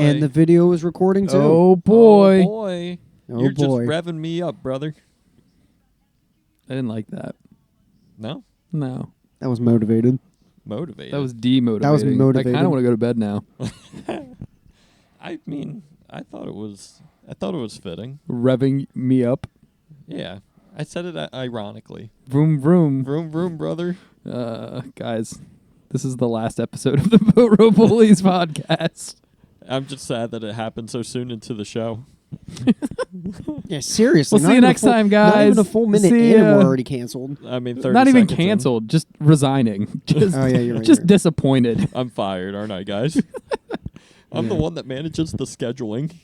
And the video is recording too. Oh boy. Oh boy. Oh, You're boy. just revving me up, brother. I didn't like that. No? No. That was motivated. Motivated. That was demotivating. That was I motivated. kind of want to go to bed now. I mean, I thought it was fitting. Revving me up. Yeah. I said it ironically. Vroom vroom. Vroom vroom, brother. Guys, this is the last episode of the Boat Row Bullies podcast. I'm just sad that it happened so soon into the show. Yeah, seriously. We'll not see you even a next full- time, Not even a guys. full minute See in, ya. we're already canceled. I mean, 30 Not even seconds in. canceled, just resigning. Just, Oh, yeah, you're right, just you're right. disappointed. I'm fired, aren't I, guys? I'm the Yeah. one that manages the scheduling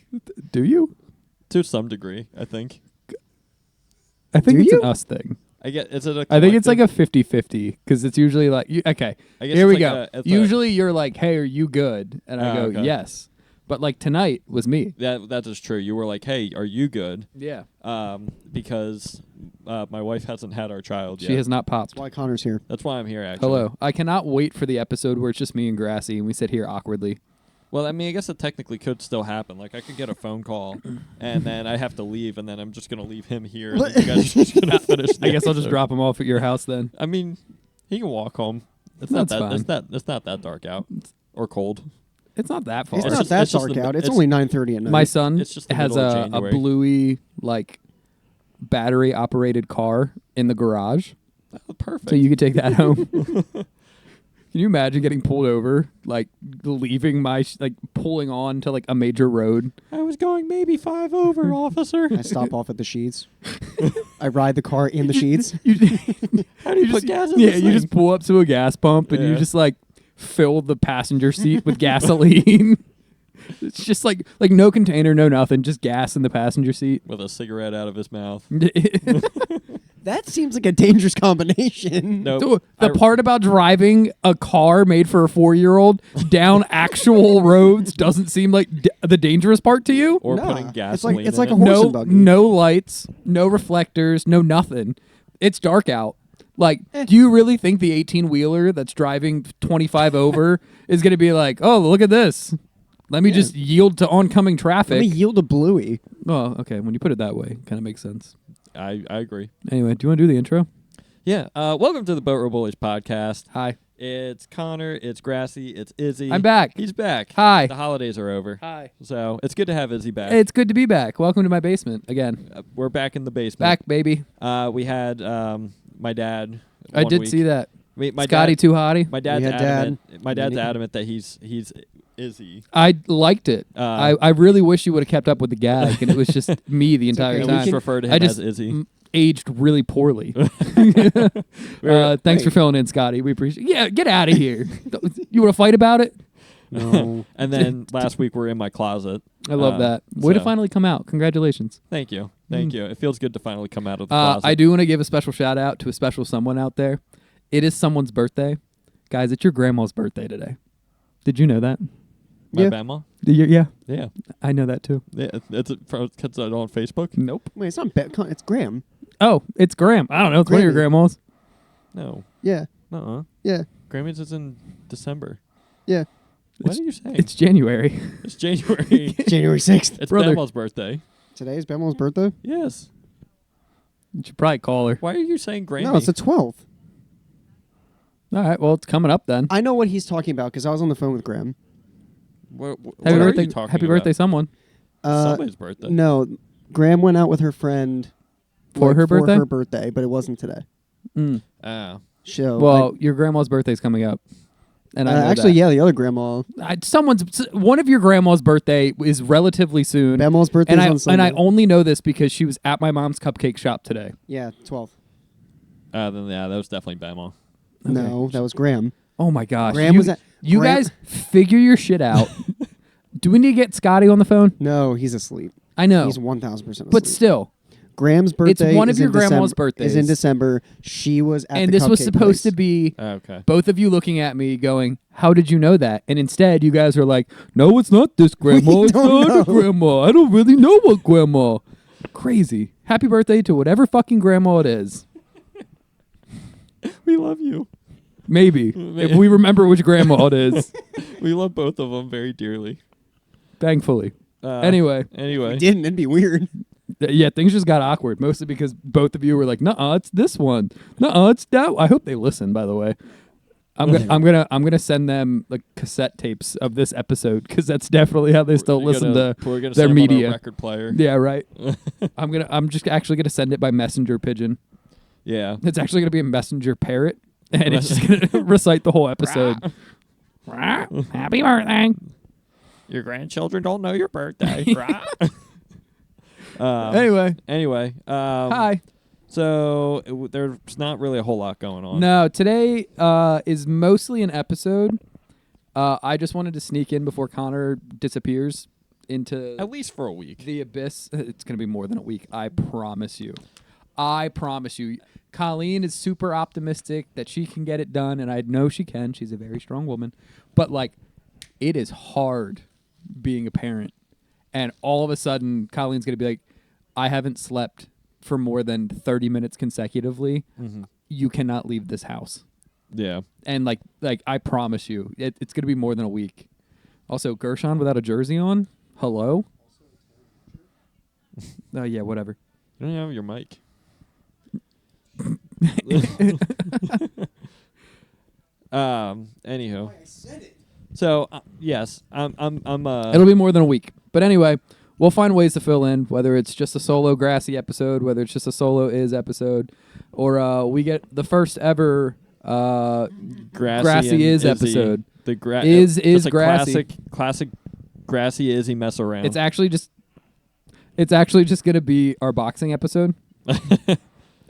Do you? to some degree, I think. I think Do it's you? an us thing. I get is it a I think it's like collective? a 50-50 because it's usually like, okay, I guess here it's we like go. it's Usually you're like, hey, are you good? And I Oh, go, okay. yes. But like tonight was me. that is true. You were like, "Hey, are you good?" Yeah. Because my wife hasn't had our child yet. She has not popped. That's why Connor's here. That's why I'm here, actually. Hello. I cannot wait for the episode where it's just me and Grassy and we sit here awkwardly. Well, I mean, I guess it technically could still happen. Like, I could get a phone call, and then I have to leave, and then I'm just gonna leave him here, and then you guys are just gonna finish. I guess I'll just episode. drop him off at your house then. I mean, he can walk home. It's That's not that. fine. It's not that dark out or cold. It's not that far. It's It's not just- that it's just dark the- out. It's it's- only 9:30 at night. My son It's just the has middle of a January. bluey like battery operated car in the garage, Oh, perfect. so you could take that home. Can you imagine getting pulled over, like leaving my like pulling on to like a major road? I was going maybe 5 over, officer. I stop off at the Sheets. I ride the car in the Sheets. You, How do you put gas in yeah, this you thing? just pull up to a gas pump and you Yeah. just like fill the passenger seat with gasoline. It's just like no container, no nothing, just gas in the passenger seat. with a cigarette out of his mouth. That seems like a dangerous combination. No, So, the part about driving a car made for a 4-year-old down actual roads doesn't seem like the dangerous part to you? or Nah, putting it's gasoline. like- it's in like it. a horse No, and buggy. no lights, no reflectors, no nothing. It's dark out. Like, do you really think the 18-wheeler that's driving 25 over is going to be like, oh, look at this. Let me Yeah. just yield to oncoming Let traffic. me yield a Bluey. Oh, okay. When you put it that way, kind of makes sense. I agree. Anyway, do you want to do the intro? Yeah. Welcome to the Boat Row Bullies podcast. Hi. It's Connor. It's Grassy. It's Izzy. I'm back. He's back. Hi. The holidays are over. Hi. So it's good to have Izzy back. It's good to be back. Welcome to my basement again. We're back in the basement. Back, baby. We had my dad. I one did week. see that. My Scotty dad, too hottie. My dad's We had adamant. Dad. My dad's Me neither. adamant that he's Izzy. I liked it. I really wish you would have kept up with the gag, and it was just me the entire okay. And We time. we refer to him I just as Izzy. aged really poorly. Thanks for filling in, Scotty. We appreciate. Yeah, get out of here. You want to fight about it? No. And then last week we're in my closet. I love that. Way to so- finally come out. Congratulations. Thank you. Thank you. It feels good to finally come out of the I closet. do want to give a special shout out to a special someone out there. It is someone's birthday, guys. It's your grandma's birthday today. Did you know that? My Yeah. grandma? Yeah, Yeah. I know that too. Yeah. It's on Facebook? Nope. Wait, it's not it's Graham. Oh, it's Graham. I don't know. It's one of your Grammy. grandmas. No. Yeah. Uh-uh. Yeah. Grammys is in December. Yeah. What It's- are you saying? It's January. It's January. January 6th. It's Brother. Bama's birthday. Today is Bemel's birthday? Yes. You should probably call her. Why are you saying Grammy? No, it's the 12th. All right. Well, it's coming up then. I know what he's talking about because I was on the phone with Graham. What Happy are birthday! you talking Happy about? birthday, someone. Somebody's birthday. No, Graham went out with her friend For her birthday? For her birthday, but it wasn't today. Mm. Ah. So, Well, your grandma's birthday's coming up, and I know actually, that. yeah, the other grandma. One of your grandma's birthday is relatively soon, Bemel's birthday and is I on Sunday. only know this because she was at my mom's cupcake shop today. Yeah, 12th. Then yeah, that was definitely Bama. No, that was Graham. Oh my gosh! Graham you was at- you Graham- guys figure your shit out. Do we need to get Scotty on the phone? No, he's asleep. I know, He's 1,000% asleep. but still, Graham's birthday one of is your in grandma's December, is in birthdays. December. She was at and the this was cupcake supposed place. to be Okay. both of you looking at me going, how did you know that? And instead, you guys are like, no, it's not this grandma. It's don't not a know. grandma. I don't really know what grandma. Crazy. Happy birthday to whatever fucking grandma it is. We love you. Maybe. If we remember which grandma it is. We love both of them very dearly. Thankfully. Uh, Anyway, Anyway. Didn't. It'd be weird. yeah, things just got awkward, mostly because both of you were like, "Nuh-uh, it's this one. Nuh-uh, it's that." I hope they listen. By the way, I'm gonna send them like cassette tapes of this episode because that's definitely how they still listen to we're gonna their send 'em on a media. record player. Yeah, right. I'm just actually gonna send it by messenger pigeon. Yeah. It's actually gonna be a messenger parrot, and it's just gonna recite the whole episode. Happy birthday. Your grandchildren don't know your birthday. Anyway, Hi. hi. So there's not really a whole lot going on. No, today is mostly an episode. I just wanted to sneak in before Connor disappears into At least for a week. the abyss. It's going to be more than a week. I promise you. I promise you. Colleen is super optimistic that she can get it done, and I know she can. She's a very strong woman. But, like, it is hard being a parent. And all of a sudden, Colleen's going to be like, I haven't slept for more than 30 minutes consecutively. Mm-hmm. You cannot leave this house. Yeah. And like I promise you, it's going to be more than a week. Also, Gershon without a jersey on? Hello? Oh, yeah, whatever. You don't have your mic. Anywho. So yes, I'm It'll be more than a week. But anyway, we'll find ways to fill in, whether it's just a solo Grassy episode, whether it's just a solo Is episode, or we get the first ever Grassy Is episode. The Is it's a Grassy. classic Grassy Izzy mess around. It's actually just going to be our boxing episode.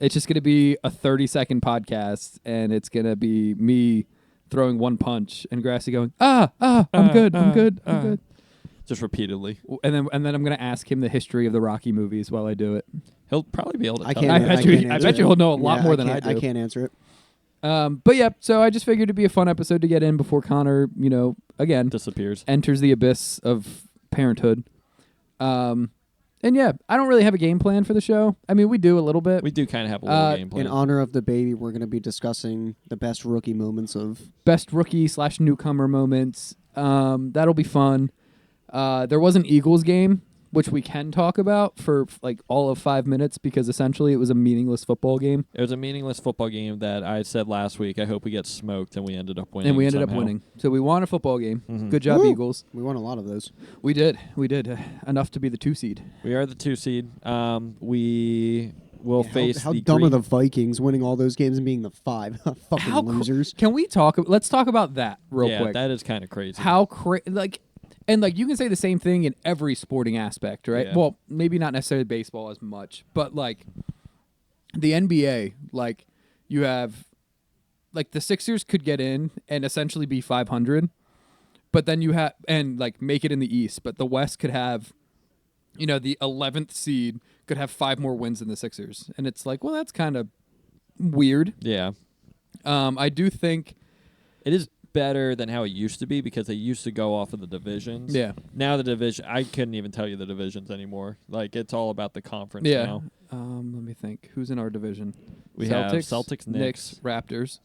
It's just going to be a 30-second podcast, and it's going to be me throwing one punch and Grassy going, I'm good. just repeatedly. And then I'm going to ask him the history of the Rocky movies while I do it. He'll probably be able to. I tell can't. you. I can't bet answer you it. he'll know a lot Yeah, more than I can't- do. I can't answer it. But yeah, so I just figured it'd be a fun episode to get in before Connor, again, disappears. enters the abyss of parenthood. And yeah, I don't really have a game plan for the show. I mean, we do a little bit. We do kind of have a little game plan. In honor of the baby, we're going to be discussing the best rookie moments of. Best rookie/newcomer moments. That'll be fun. There was an Eagles game, which we can talk about for like all of 5 minutes because essentially it was a meaningless football game. It was a meaningless football game that I said last week. I hope we get smoked, and we ended up winning. And we ended up somehow. winning. So we won a football game. Mhm. Good job, Woo! Eagles. We won a lot of those. We did. Enough to be the 2 seed. We are the 2 seed. We will Yeah, face how the dumb are Green- the Vikings winning all those games and being the 5? Fucking losers. Can we talk? Let's talk about that real yeah, quick. that is kind of crazy. How and you can say the same thing in every sporting aspect, right? Yeah. Well, maybe not necessarily baseball as much, but like the NBA, like you have like the Sixers could get in and essentially be 500, but then you have and like make it in the East, but the West could have the 11th seed could have 5 more wins than the Sixers. And it's like, well, that's kind of weird. Yeah, I do think it is better than how it used to be because they used to go off of the divisions. Yeah. Now the division, I couldn't even tell you the divisions anymore. Like it's all about the conference Yeah. now. Let me think. Who's in our division? We Celtics, have Celtics, Knicks, Raptors,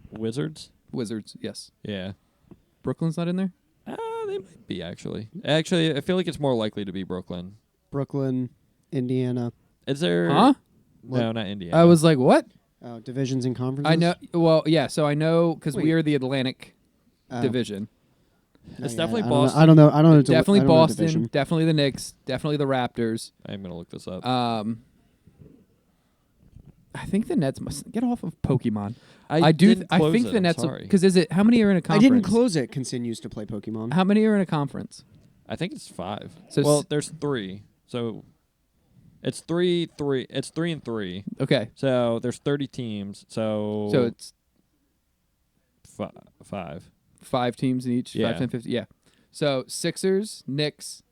Wizards. Wizards. Yes. Yeah. Brooklyn's not in there? They might be actually. Actually, I feel like it's more likely to be Brooklyn. Brooklyn, Indiana. Is there? Huh? No, not Indiana. I was like, what? Divisions and conferences. I know. Well, yeah. So I know because we Wait. are the Atlantic Oh. division. It's Yeah, definitely I don't know- Boston. I don't know. I don't know. Definitely I don't know Boston. division. Definitely the Knicks. Definitely the Raptors. I'm gonna look this up. I think the Nets must get off of Pokemon. I I do. didn't I close think it, the I'm Nets sorry. because is it how many are in a I conference? didn't close it. Continues to play Pokemon. How many are in a conference? I think it's 5. So well, s- there's 3. So it's 3. It's 3 and 3. Okay, So there's 30 teams. So so it's 5. 5 teams in each. Yeah. 5, 10, 50. Yeah. So Sixers, Knicks,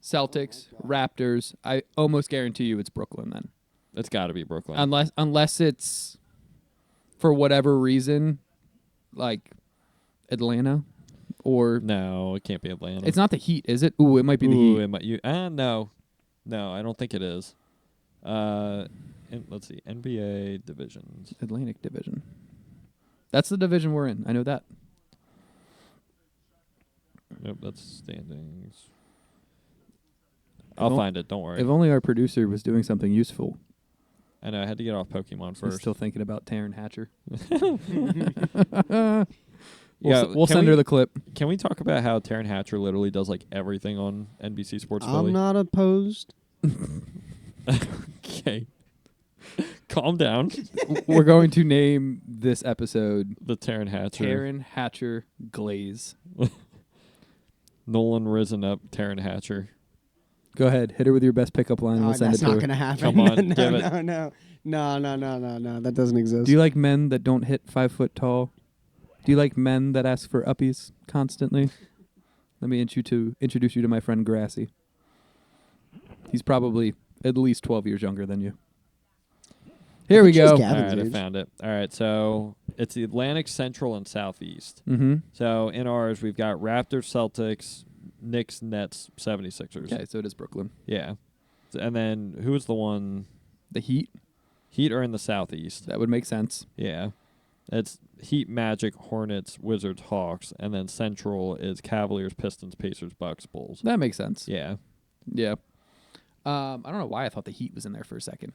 Celtics, Raptors. I almost guarantee you it's Brooklyn then. It's got to be Brooklyn. Unless it's for whatever reason, like Atlanta, or no, it can't be Atlanta. it's not the Heat, is it? Ooh, it might be the Ooh, Heat. it might, no, I don't think it is. Let's see, NBA divisions. Atlantic Division. That's the division we're in. I know that. Nope, that's standings. I'll Well, find it. Don't worry. If only our producer was doing something useful. I know I had to get off Pokemon He's first. still thinking about Taryn Hatcher. Yeah, We'll can send her the clip. Can we talk about how Taryn Hatcher literally does like everything on NBC Sports Philly? I'm not opposed. Okay. Calm down. We're going to name this episode The Taryn Hatcher. Taryn Hatcher Glaze. Nolan risen up Taryn Hatcher. Go ahead. Hit her with your best pickup line and we'll send it That's to not her. going to happen. Come on, no, give it. No. That doesn't exist. Do you like men that don't hit 5 foot tall? Do you like men that ask for uppies constantly? Let me introduce you to my friend Grassy. He's probably at least 12 years younger than you. Here we think she's go. Gavin's All right, I age. found it. All right, so it's the Atlantic, Central, and Southeast. Mm-hmm. So in ours, we've got Raptors, Celtics, Knicks, Nets, 76ers. Okay, so it is Brooklyn. Yeah. And then who was the one? The Heat, Heat are in the Southeast. that would make sense. Yeah. It's Heat, Magic, Hornets, Wizards, Hawks, and then Central is Cavaliers, Pistons, Pacers, Bucks, Bulls. That makes sense. Yeah. Yeah. I don't know why I thought the Heat was in there for a second.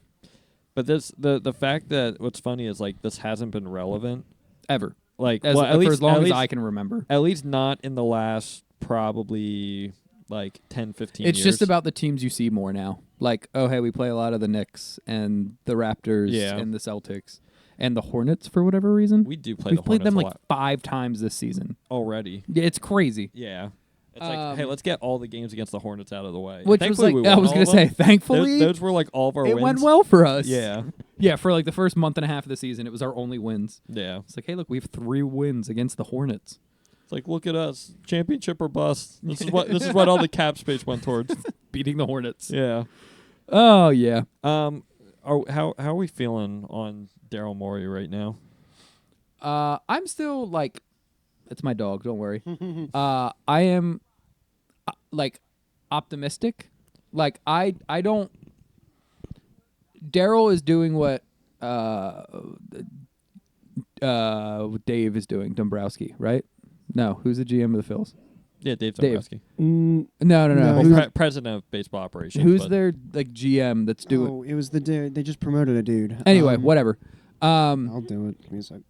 But the fact that what's funny is like this hasn't been relevant. Ever. Like As, well, at for least, as long at as least, I can remember. At least not in the last probably like 10, 15 It's years. just about the teams you see more now. Like, oh, hey, we play a lot of the Knicks and the Raptors Yeah. and the Celtics and the Hornets for whatever reason. we do play We've the played Hornets them a like lot 5 times this season. already. Yeah, it's crazy. Yeah. It's like, hey, let's get all the games against the Hornets out of the way. Which was Thankfully, like, we I won was all going of to say, them. thankfully, Those were like all of our it wins. went well for us. Yeah. Yeah, for like the first month and a half of the season, it was our only wins. Yeah. It's like, hey, look, we have 3 wins against the Hornets. It's like, look at us, championship or bust. This is what all the cap space went towards. Beating the Hornets. Yeah. Oh, yeah. How are we feeling on Daryl Morey right now? I'm still like, it's my dog. Don't worry. I am like optimistic. Like I don't. Daryl is doing what Dave is doing. Dombrowski, right? No, who's the GM of the Phils? Yeah, Dave Dave. Dombrowski. Mm, No. No, Well, who's- president of baseball operations. Who's but their like GM that's doing? oh, it was the dude. They just promoted a dude. Anyway, whatever. I'll do it. Give me a sec.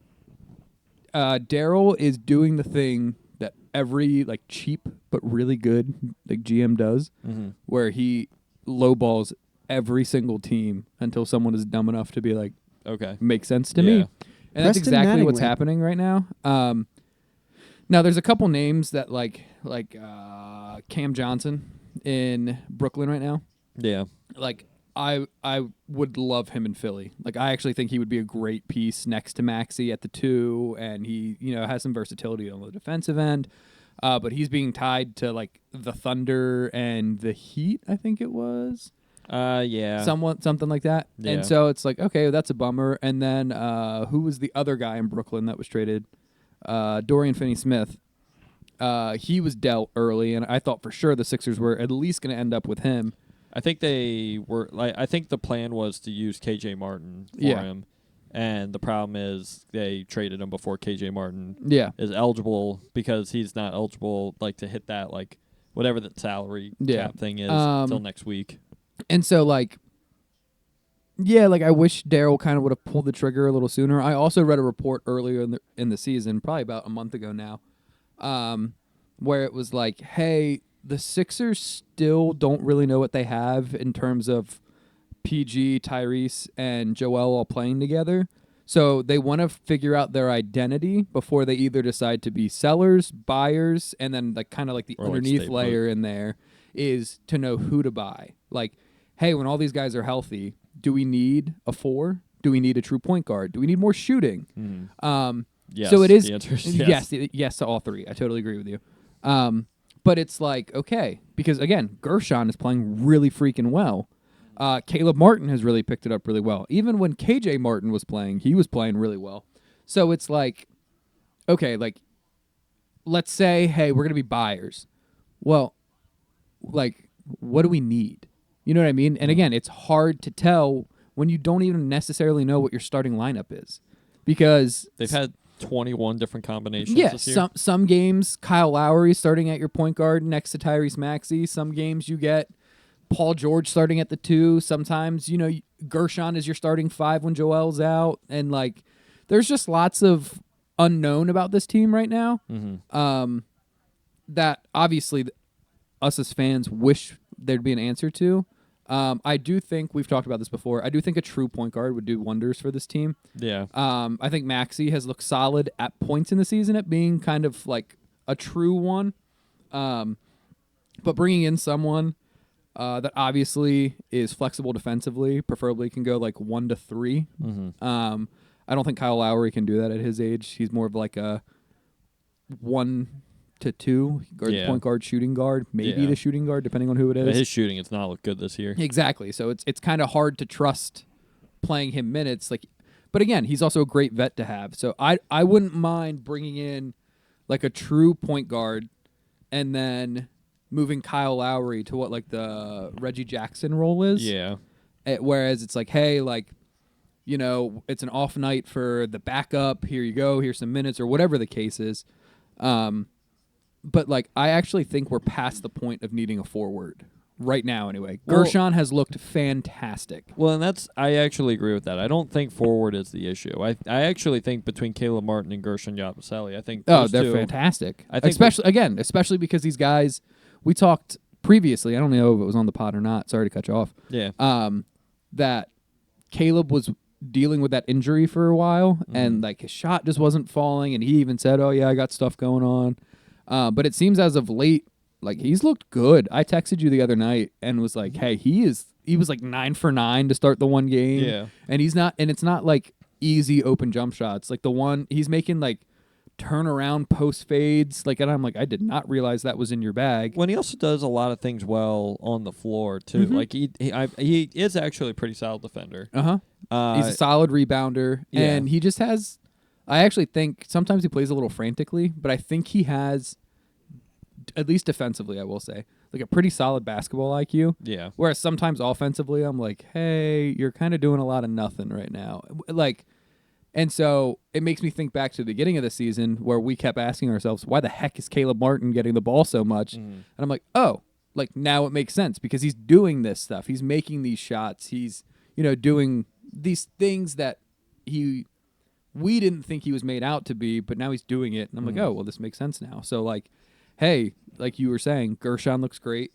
Daryl is doing the thing that every like cheap but really good like GM does, Mhm. where he lowballs every single team until someone is dumb enough to be like, Okay. makes sense to me. Yeah. And that's Preston exactly what's Mattingly. happening right now. Now there's a couple names that like Cam Johnson in Brooklyn right now. Yeah. Like I would love him in Philly. Like I actually think he would be a great piece next to Maxey at the 2, and he has some versatility on the defensive end. But he's being tied to like the Thunder and the Heat, I think it was. Yeah. Something like that. Yeah. And so it's like, okay, that's a bummer. And then who was the other guy in Brooklyn that was traded? Dorian Finney-Smith. He was dealt early, and I thought for sure the Sixers were at least going to end up with him. I think they were like. I think the plan was to use KJ Martin for Yeah. him, and the problem is they traded him before KJ Martin Yeah. is eligible because he's not eligible like to hit that like whatever the salary Yeah. cap thing is until next week. And so, like, yeah, like I wish Daryl kind of would have pulled the trigger a little sooner. I also read a report earlier in the season, probably about a month ago now, where it was like, hey, the Sixers still don't really know what they have in terms of PG, Tyrese, and Joel all playing together. So they want to figure out their identity before they either decide to be sellers, buyers, and then like kind of like the Or, like, underneath stay put. layer in there is to know who to buy. Like, hey, when all these guys are healthy, do we need a 4? Do we need a true point guard? Do we need more shooting? Yes. So it is The answer is yes. yes to all 3. I totally agree with you. But it's like, okay, because again, Gershon is playing really freaking well. Caleb Martin has really picked it up really well. Even when KJ Martin was playing, he was playing really well. So it's like, okay, like, let's say, hey, we're going to be buyers. Well, like, what do we need? You know what I mean? And again, it's hard to tell when you don't even necessarily know what your starting lineup is. Because They've had 21 different combinations Yeah, this year. some games Kyle Lowry starting at your point guard next to Tyrese Maxey. Some games you get Paul George starting at the 2. Sometimes, Gershon is your starting 5 when Joel's out. And, like, there's just lots of unknown about this team right now that obviously us as fans wish there'd be an answer to. I do think, we've talked about this before, I do think a true point guard would do wonders for this team. Yeah. I think Maxey has looked solid at points in the season at being kind of like a true one. But bringing in someone that obviously is flexible defensively, preferably can go like 1 to 3. I don't think Kyle Lowry can do that at his age. He's more of like a 1 to 2 point guard, shooting guard, maybe the shooting guard, depending on who it is. But his shooting has not looked good this year. Exactly. So it's kind of hard to trust playing him minutes. But again, he's also a great vet to have. So I wouldn't mind bringing in like a true point guard and then moving Kyle Lowry to what like the Reggie Jackson role is. Yeah. Whereas it's like, hey, like, it's an off night for the backup. Here you go. Here's some minutes or whatever the case is. But like, I actually think we're past the point of needing a forward right now. Anyway, Gershon has looked fantastic. Well, and I actually agree with that. I don't think forward is the issue. I actually think between Caleb Martin and Gershon Yabusele, I think Oh, those they're two, fantastic. I think especially because these guys, we talked previously, I don't know if it was on the pod or not, sorry to cut you off, Yeah. that Caleb was dealing with that injury for a while, and like his shot just wasn't falling, and he even said, oh yeah, I got stuff going on. But it seems as of late, like he's looked good. I texted you the other night and was like, hey, he was like 9 for 9 to start the one game. Yeah. And it's not like easy open jump shots. Like the one he's making like turnaround post fades. Like, and I'm like, I did not realize that was in your bag. When he also does a lot of things well on the floor too. Like he is actually a pretty solid defender. He's a solid rebounder, yeah. and he just has. I actually think sometimes he plays a little frantically, but I think he has, at least defensively, I will say, like a pretty solid basketball IQ. Yeah. Whereas sometimes offensively, I'm like, hey, you're kind of doing a lot of nothing right now. Like, and so it makes me think back to the beginning of the season where we kept asking ourselves, why the heck is Caleb Martin getting the ball so much? And I'm like, oh, like now it makes sense because he's doing this stuff. He's making these shots. He's, doing these things that we didn't think he was made out to be, but now he's doing it. And I'm like, oh, well, this makes sense now. So, like, hey, like you were saying, Gershon looks great.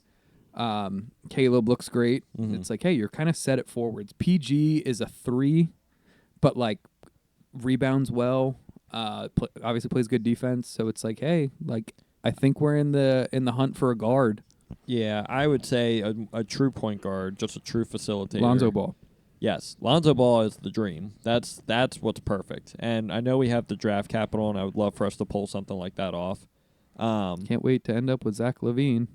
Caleb looks great. It's like, hey, you're kind of set at forwards. PG is a 3, but, like, rebounds well. Obviously plays good defense. So it's like, hey, like, I think we're in the hunt for a guard. Yeah, I would say a true point guard, just a true facilitator. Lonzo Ball. Yes, Lonzo Ball is the dream. That's what's perfect. And I know we have the draft capital, and I would love for us to pull something like that off. Can't wait to end up with Zach LaVine.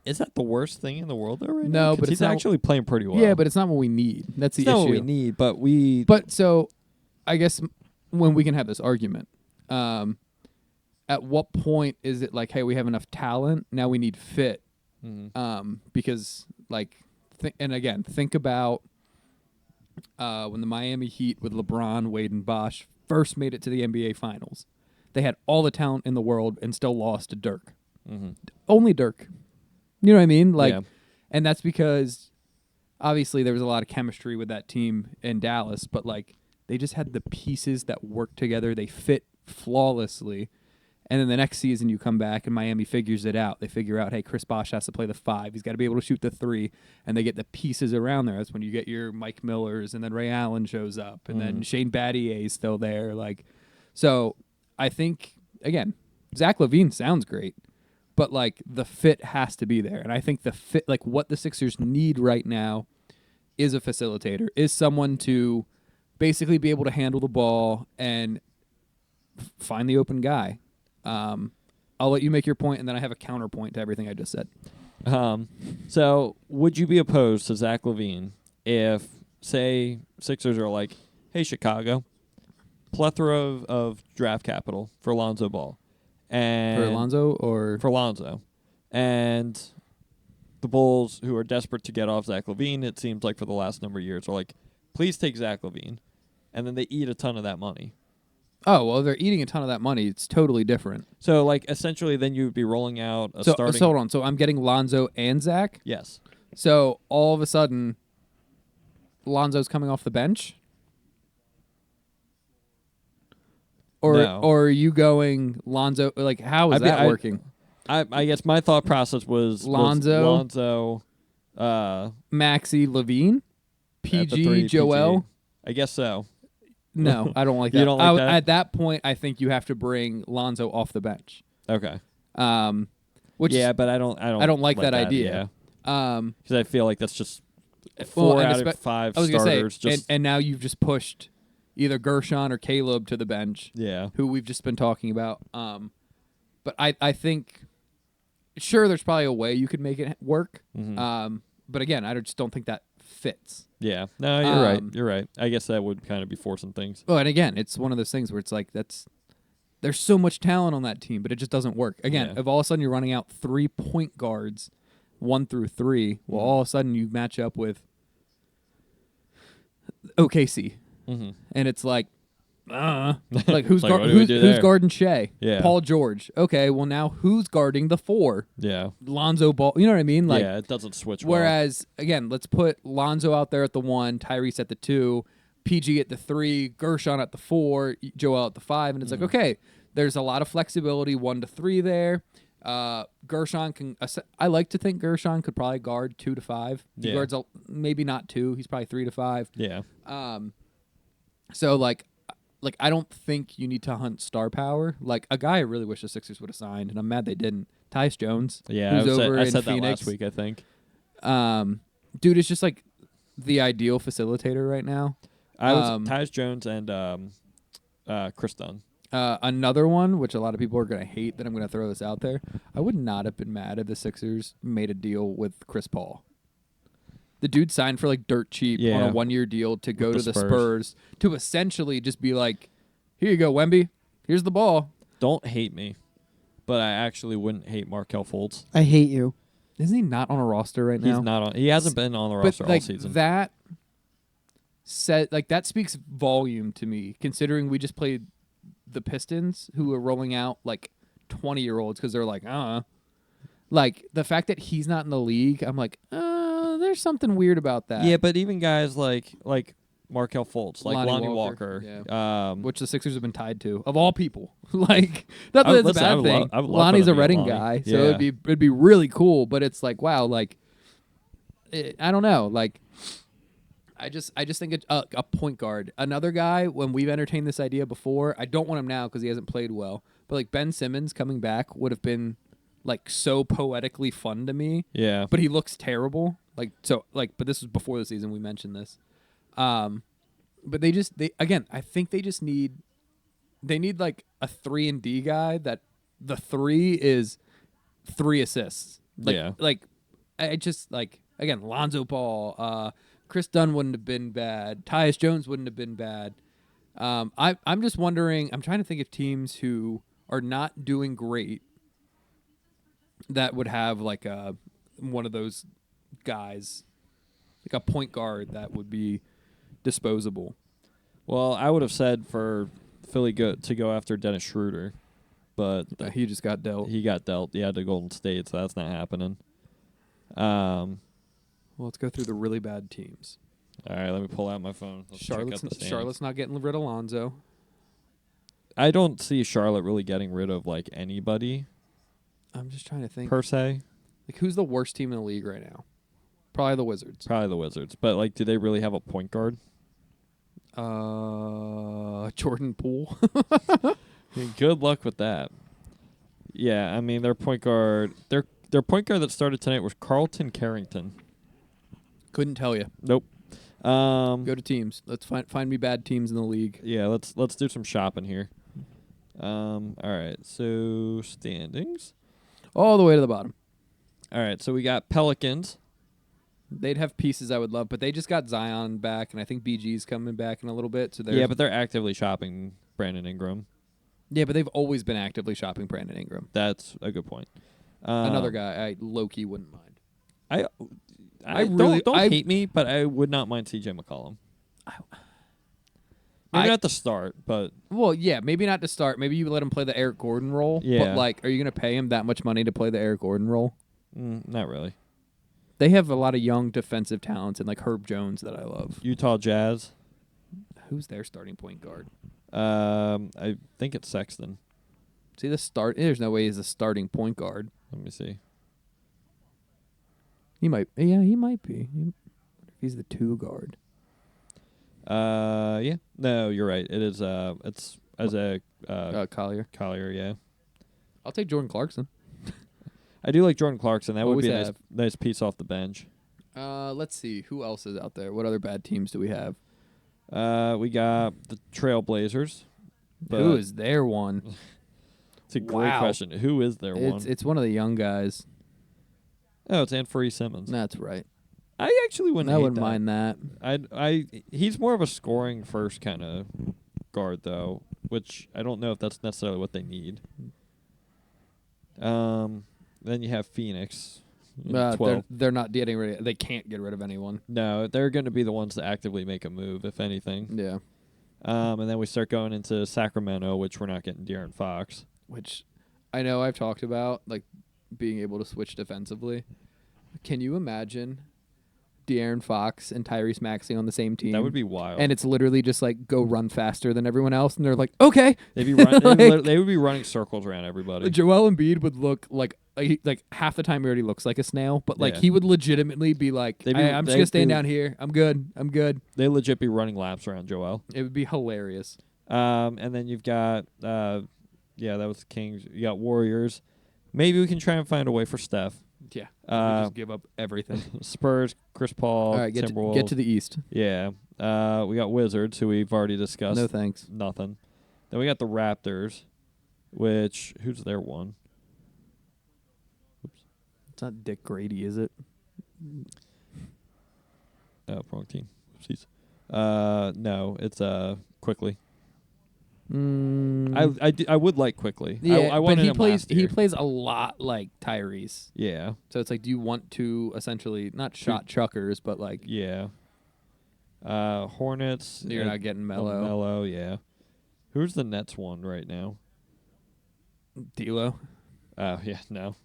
Is that the worst thing in the world, though, right No, now? 'Cause but he's it's not- actually playing pretty well. Yeah, but it's not what we need. That's the it's not issue. what we need, but we... But so, I guess when we can have this argument, at what point is it like, hey, we have enough talent, now we need fit? Because, like, and again, think about when the Miami Heat with LeBron, Wade, and Bosh first made it to the NBA Finals. They had all the talent in the world and still lost to Dirk. Only Dirk. You know what I mean? Like, Yeah. and that's because obviously there was a lot of chemistry with that team in Dallas, but like they just had the pieces that worked together. They fit flawlessly. And then the next season you come back and Miami figures it out. They figure out, hey, Chris Bosh has to play the 5. He's got to be able to shoot the 3. And they get the pieces around there. That's when you get your Mike Millers, and then Ray Allen shows up, and then Shane Battier is still there. Like, so I think, again, Zach LaVine sounds great, but like the fit has to be there. And I think the fit, like what the Sixers need right now is a facilitator, is someone to basically be able to handle the ball and find the open guy. I'll let you make your point, and then I have a counterpoint to everything I just said. So would you be opposed to Zach LaVine if, say, Sixers are like, hey, Chicago, plethora of draft capital for Lonzo Ball. And For Alonzo or For Lonzo. And the Bulls, who are desperate to get off Zach LaVine, it seems like for the last number of years, are like, please take Zach LaVine. And then they eat a ton of that money. Oh well, they're eating a ton of that money. It's totally different. So like essentially, then you would be rolling out a So starting. hold on. So I'm getting Lonzo and Zach. Yes. So all of a sudden, Lonzo's coming off the bench. Or No. or are you going Lonzo? Like how is that working? I guess my thought process was Lonzo. Maxi Levine, at the PG 3, Joel. PG. I guess so. No, I don't like that. You don't like that? At that point, I think you have to bring Lonzo off the bench. Okay. Which Yeah, but I don't like that idea. Because I feel like that's just Well, four and out of five I was gonna starters. say, Just and now you've just pushed either Gershon or Caleb to the bench, yeah. who we've just been talking about. But I think, sure, there's probably a way you could make it work. Mhm. But again, I just don't think that fits. Yeah. No, you're right. Um, You're right. I guess that would kind of be forcing things. Oh, and again, it's one of those things where it's like there's so much talent on that team, but it just doesn't work. Again, Yeah. if all of a sudden you're running out 3 point guards, 1 through 3, well, all of a sudden you match up with OKC, Mm-hmm. and it's like who's Like, what do we who's do there? guarding Shea? Yeah. Paul George. Okay, well now who's guarding the 4? Yeah. Lonzo Ball. You know what I mean? Like, yeah, it doesn't switch well. whereas again, let's put Lonzo out there at the 1, Tyrese at the 2, PG at the 3, Gershon at the 4, Joel at the 5, and it's like, okay, there's a lot of flexibility 1 to 3 there. Gershon can. I like to think Gershon could probably guard 2 to 5. He Yeah. guards maybe not 2. He's probably 3 to 5. Yeah. So like I don't think you need to hunt star power. Like a guy I really wish the Sixers would have signed, and I'm mad they didn't. Tyus Jones. Yeah, who's over I in said that Phoenix. last week, I think. Dude is just like the ideal facilitator right now. I was Tyus Jones and Chris Dunn. Another one, which a lot of people are going to hate that I'm going to throw this out there. I would not have been mad if the Sixers made a deal with Chris Paul. The dude signed for like dirt cheap on Yeah. a 1-year deal to go With to the the Spurs. Spurs to essentially just be like, here you go, Wemby. Here's the ball. Don't hate me, but I actually wouldn't hate Markelle Fultz. I hate you. Isn't he not on a roster right now? He's not on. He hasn't been on the But roster all like season. that that speaks volume to me, considering we just played the Pistons, who are rolling out like 20-year-olds because they're like, like the fact that he's not in the league, I'm like, there's something weird about that. Yeah, but even guys like Markelle Fultz, like Lonnie Lonnie Walker, Walker. Which the Sixers have been tied to, of all people. Like, not that I would- it's listen, a I bad would thing. love- I would love Lonnie's for a them to get Reading Lonnie. guy, so Yeah. it'd be really cool. But it's like, wow, like, I don't know, like. I just think a point guard. Another guy, when we've entertained this idea before, I don't want him now because he hasn't played well. But like Ben Simmons coming back would have been like so poetically fun to me. Yeah. But he looks terrible. But this was before the season. We mentioned this. But I think they need like a 3-and-D guy that the 3 is 3 assists. Yeah. Like I just like again Lonzo Ball. Chris Dunn wouldn't have been bad. Tyus Jones wouldn't have been bad. I'm just wondering. I'm trying to think of teams who are not doing great that would have like one of those guys, like a point guard that would be disposable. Well, I would have said for Philly to go after Dennis Schroeder, but He just got dealt. he got dealt. Yeah, to Golden State, so that's not happening. Well, let's go through the really bad teams. All right, let me pull out my phone. Let's check out the standings. Charlotte's not getting rid of Lonzo. I don't see Charlotte really getting rid of like anybody I'm just trying to think. per se. Like, who's the worst team in the league right now? Probably the Wizards. Probably the Wizards, but like, do they really have a point guard? Jordan Poole. Good luck with that. Yeah, I mean their point guard, their point guard that started tonight was Carlton Carrington. Couldn't tell you. Nope. Go to teams. Let's find me bad teams in the league. Yeah, let's do some shopping here. All right, so standings. All the way to the bottom. All right, so we got Pelicans. They'd have pieces I would love, but they just got Zion back, and I think BG's coming back in a little bit. So Yeah, but they're actively shopping Brandon Ingram. but they've always been actively shopping Brandon Ingram. That's a good point. Another guy I low-key wouldn't mind. I really- don't hate me, but I would not mind CJ McCollum. Maybe not the start, but Well, yeah, maybe not to start. Maybe you let him play the Eric Gordon role. Yeah. But like, are you gonna pay him that much money to play the Eric Gordon role? not really. They have a lot of young defensive talents and like Herb Jones that I love. Utah Jazz. Who's their starting point guard? I think it's Sexton. See the start. There's no way he's a starting point guard. Let me see. He might. Yeah, he might be. He's the 2 guard. Yeah. No, you're right. It is. It's Isaiah Collier. Collier. Yeah. I'll take Jordan Clarkson. I do like Jordan Clarkson. That What would was be a that? nice piece off the bench. Let's see who else is out there. What other bad teams do we have? We got the Trailblazers. But Who is their one? It's a great Wow. question. Who is their one? It's one of the young guys. Oh, it's Anfernee Simmons. That's right. I actually wouldn't. I hate wouldn't that. mind that. He's more of a scoring first kind of guard though, which I don't know if that's necessarily what they need. Then you have Phoenix. 12. They're not getting rid. They can't get rid of anyone. No, they're going to be the ones to actively make a move, if anything. Yeah. And then we start going into Sacramento, which we're not getting De'Aaron Fox. Which I know I've talked about, like being able to switch defensively. Can you imagine De'Aaron Fox and Tyrese Maxey on the same team? That would be wild. And it's literally just like go run faster than everyone else, and they're like, okay. They'd be they would be running circles around everybody. Joel Embiid would look like half the time he already looks like a snail, but like Yeah. he would legitimately be like, They'd be- I'm just they'd gonna stand be- down here. I'm good. They legit be running laps around Joel. It would be hilarious. And then you've got that was the Kings. You got Warriors. Maybe we can try and find a way for Steph. Yeah. Uh, just give up everything. Spurs, Chris Paul, All right, Timberwolves. get to the East. Yeah. We got Wizards, who we've already discussed. No thanks. Nothing. Then we got the Raptors, which who's their one? It's not Dick Grady, is it? Oh, wrong team. Oopsies. No, it's Quickly. I would like Quickly. Yeah, I but wanted he him plays last year. plays a lot like Tyrese. Yeah. So it's like, do you want to essentially not shot chuckers, but like Yeah. Hornets. you're not getting Melo. Melo, yeah. Who's the Nets one right now? D'Lo. Oh, yeah, no.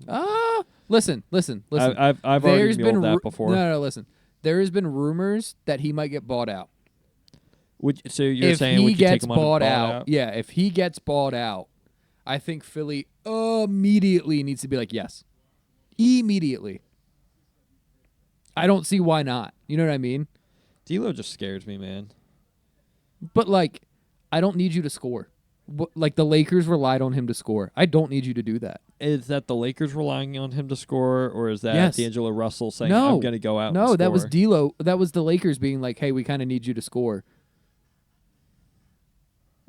Listen. I've already There's been muled that before. No, listen. There has been rumors that he might get bought out. So you're If saying he would you take gets him on bought and out, yeah, if he gets bought out, I think Philly immediately needs to be like, yes. Immediately. I don't see why not. You know what I mean? D'Lo just scares me, man. But like, I don't need you to score. Like the Lakers relied on him to score. I don't need you to do that. Is that the Lakers relying on him to score, or is that Yes. D'Angelo Russell saying, No. I'm going to go out and No, score? that was D'Lo. That was the Lakers being like, hey, we kind of need you to score.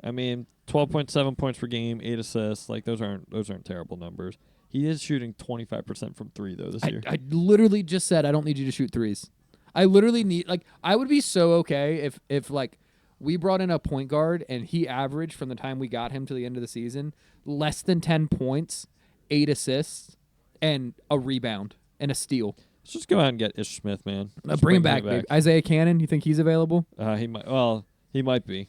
I mean, 12.7 points per game, 8 assists. Like those aren't terrible numbers. He is shooting 25% from 3 though this year. I literally just said I don't need you to shoot threes. I literally need I would be so okay if like we brought in a point guard and he averaged from the time we got him to the end of the season less than 10 points, 8 assists, and a rebound and a steal. Let's just go out and get Ish Smith, man. Let's Bring him back, babe. Isaiah Cannon, you think he's available? He might be.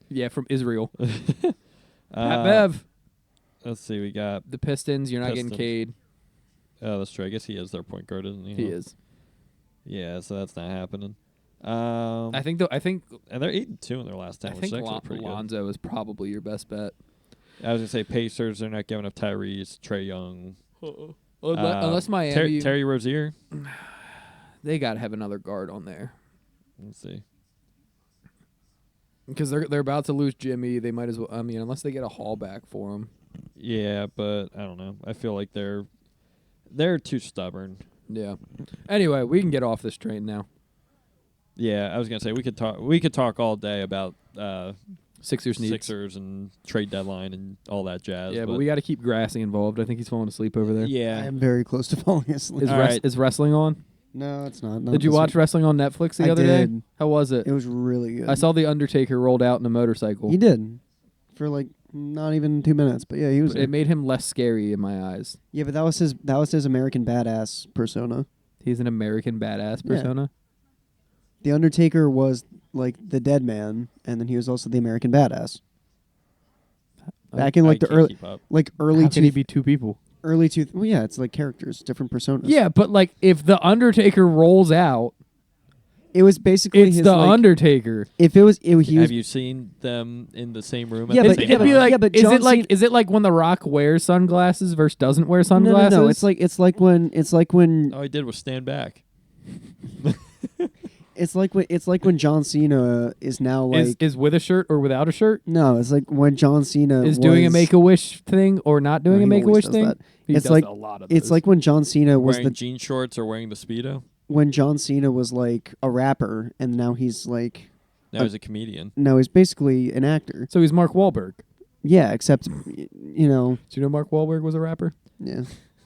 Yeah, from Israel. Pat Uh, Bev, Let's see. We got. the Pistons. You're not getting Pistons. Cade. Oh, that's true. I guess he is their point guard, isn't he? He Huh? is. Yeah, so that's not happening. I think And they're 8-2 in their last 10, I which think is actually pretty good. Lonzo is probably your best bet. I was gonna say Pacers. They're not giving up Tyrese, Trey Young, Unless Miami, Terry Rozier. they got to have another guard on there Let's see. because they're about to lose Jimmy. They might as well. I mean, unless they get a haul back for him. Yeah, but I don't know. I feel like they're too stubborn. Yeah. Anyway, we can get off this train now. Yeah, I was gonna say we could talk all day about Sixers needs. Sixers and trade deadline and all that jazz. Yeah, but we got to keep Grassy involved. I think he's falling asleep over there. I yeah. am very close to falling asleep. Is, All right. is wrestling on? No, it's not. Did you watch wrestling on Netflix the I other day? did. How was it? It was really good. I saw the Undertaker rolled out in a motorcycle. He did for like not even 2 minutes, but yeah, he was. It made him less scary in my eyes. Yeah, but that was his American badass persona. He's an American badass Yeah. persona. The Undertaker was like the dead man, and then he was also the American Badass. Back in I like the can't early, keep up. like early How can he two, be two people? early two. Well, yeah, it's like characters, different personas. Yeah, but like if the Undertaker rolls out, it was basically it's his the like, Undertaker. If it was, he was. Have you seen them in the same room? Yeah, at the but- same It'd be time? like, yeah, but is John it like Cena- is it like when The Rock wears sunglasses versus doesn't wear No, sunglasses? no. It's like when All I did was stand back. it's like when John Cena is now like is with a shirt or without a shirt? no, it's like when John Cena Is doing a was- Make-A-Wish thing or not doing No, a he Make-A-Wish always does thing? that. He It's does like- a lot of It's those. like when John Cena was Wearing the jean shorts or wearing the Speedo. when John Cena was like a rapper, and now he's like Now he's a comedian. no, he's basically an actor. So he's Mark Wahlberg. Yeah, except you know, Do you know Mark Wahlberg was a rapper? yeah.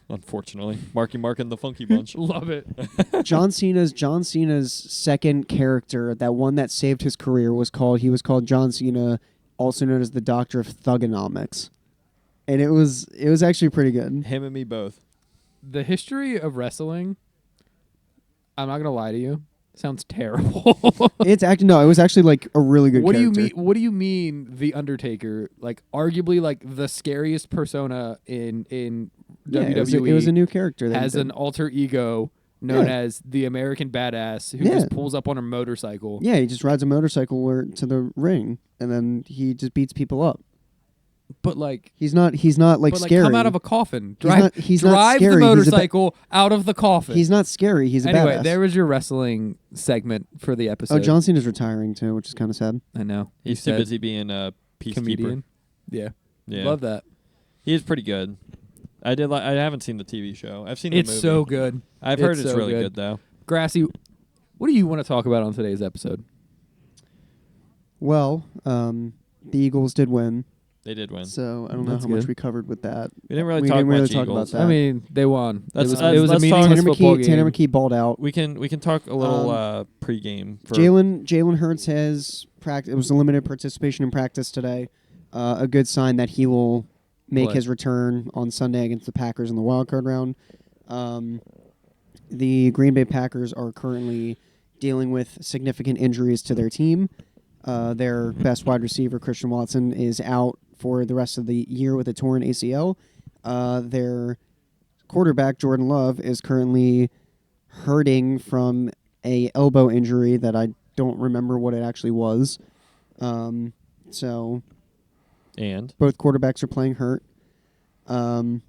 Unfortunately, Marky Mark and the Funky Bunch. Love it. John Cena's second character, that one that saved his career, was called John Cena, also known as the Doctor of Thugonomics, and it was actually pretty good. Him and me both. The history of wrestling, I'm not gonna lie to you, sounds terrible. It was actually like a really good. What do you character. mean? What do you mean? The Undertaker, like arguably like the scariest persona in Yeah, WWE, it was a new character. That he has did. an alter ego known Yeah. as the American Badass, who Yeah. just pulls up on a motorcycle. Yeah, he just rides a motorcycle to the ring, and then he just beats people up. But like, He's not like but like scary. come out of a coffin. He's not Drive scary. the He's a motorcycle out of the coffin. He's not scary. He's a anyway, badass. there was your wrestling segment for the episode. Oh, John Cena's retiring too, which is kind of sad. I know. He's You too said busy being a peacekeeper. comedian. Yeah. Yeah, Love that. He is pretty good. I haven't seen the TV show. I've seen the It's movie. so good. I've heard it's it's so really good. good though. Grassy, what do you want to talk about on today's episode? Well, the Eagles did win, They did win. so I don't know That's how much good. we covered with that. We didn't really We talk didn't much really talk Eagles. about that. I mean, they won. Let's- it was, let's- it was a let's talk- meaningless football Tanner game. McKee balled out. We can talk a little pregame. For Jalen Hurts has practice. It was a limited participation in practice today. A good sign that he will make Play. his return on Sunday against the Packers in the wild card round. The Green Bay Packers are currently dealing with significant injuries to their team. Their best wide receiver, Christian Watson, is out for the rest of the year with a torn ACL. Their quarterback, Jordan Love, is currently hurting from a elbow injury that I don't remember what it actually was. So and both quarterbacks are playing hurt. And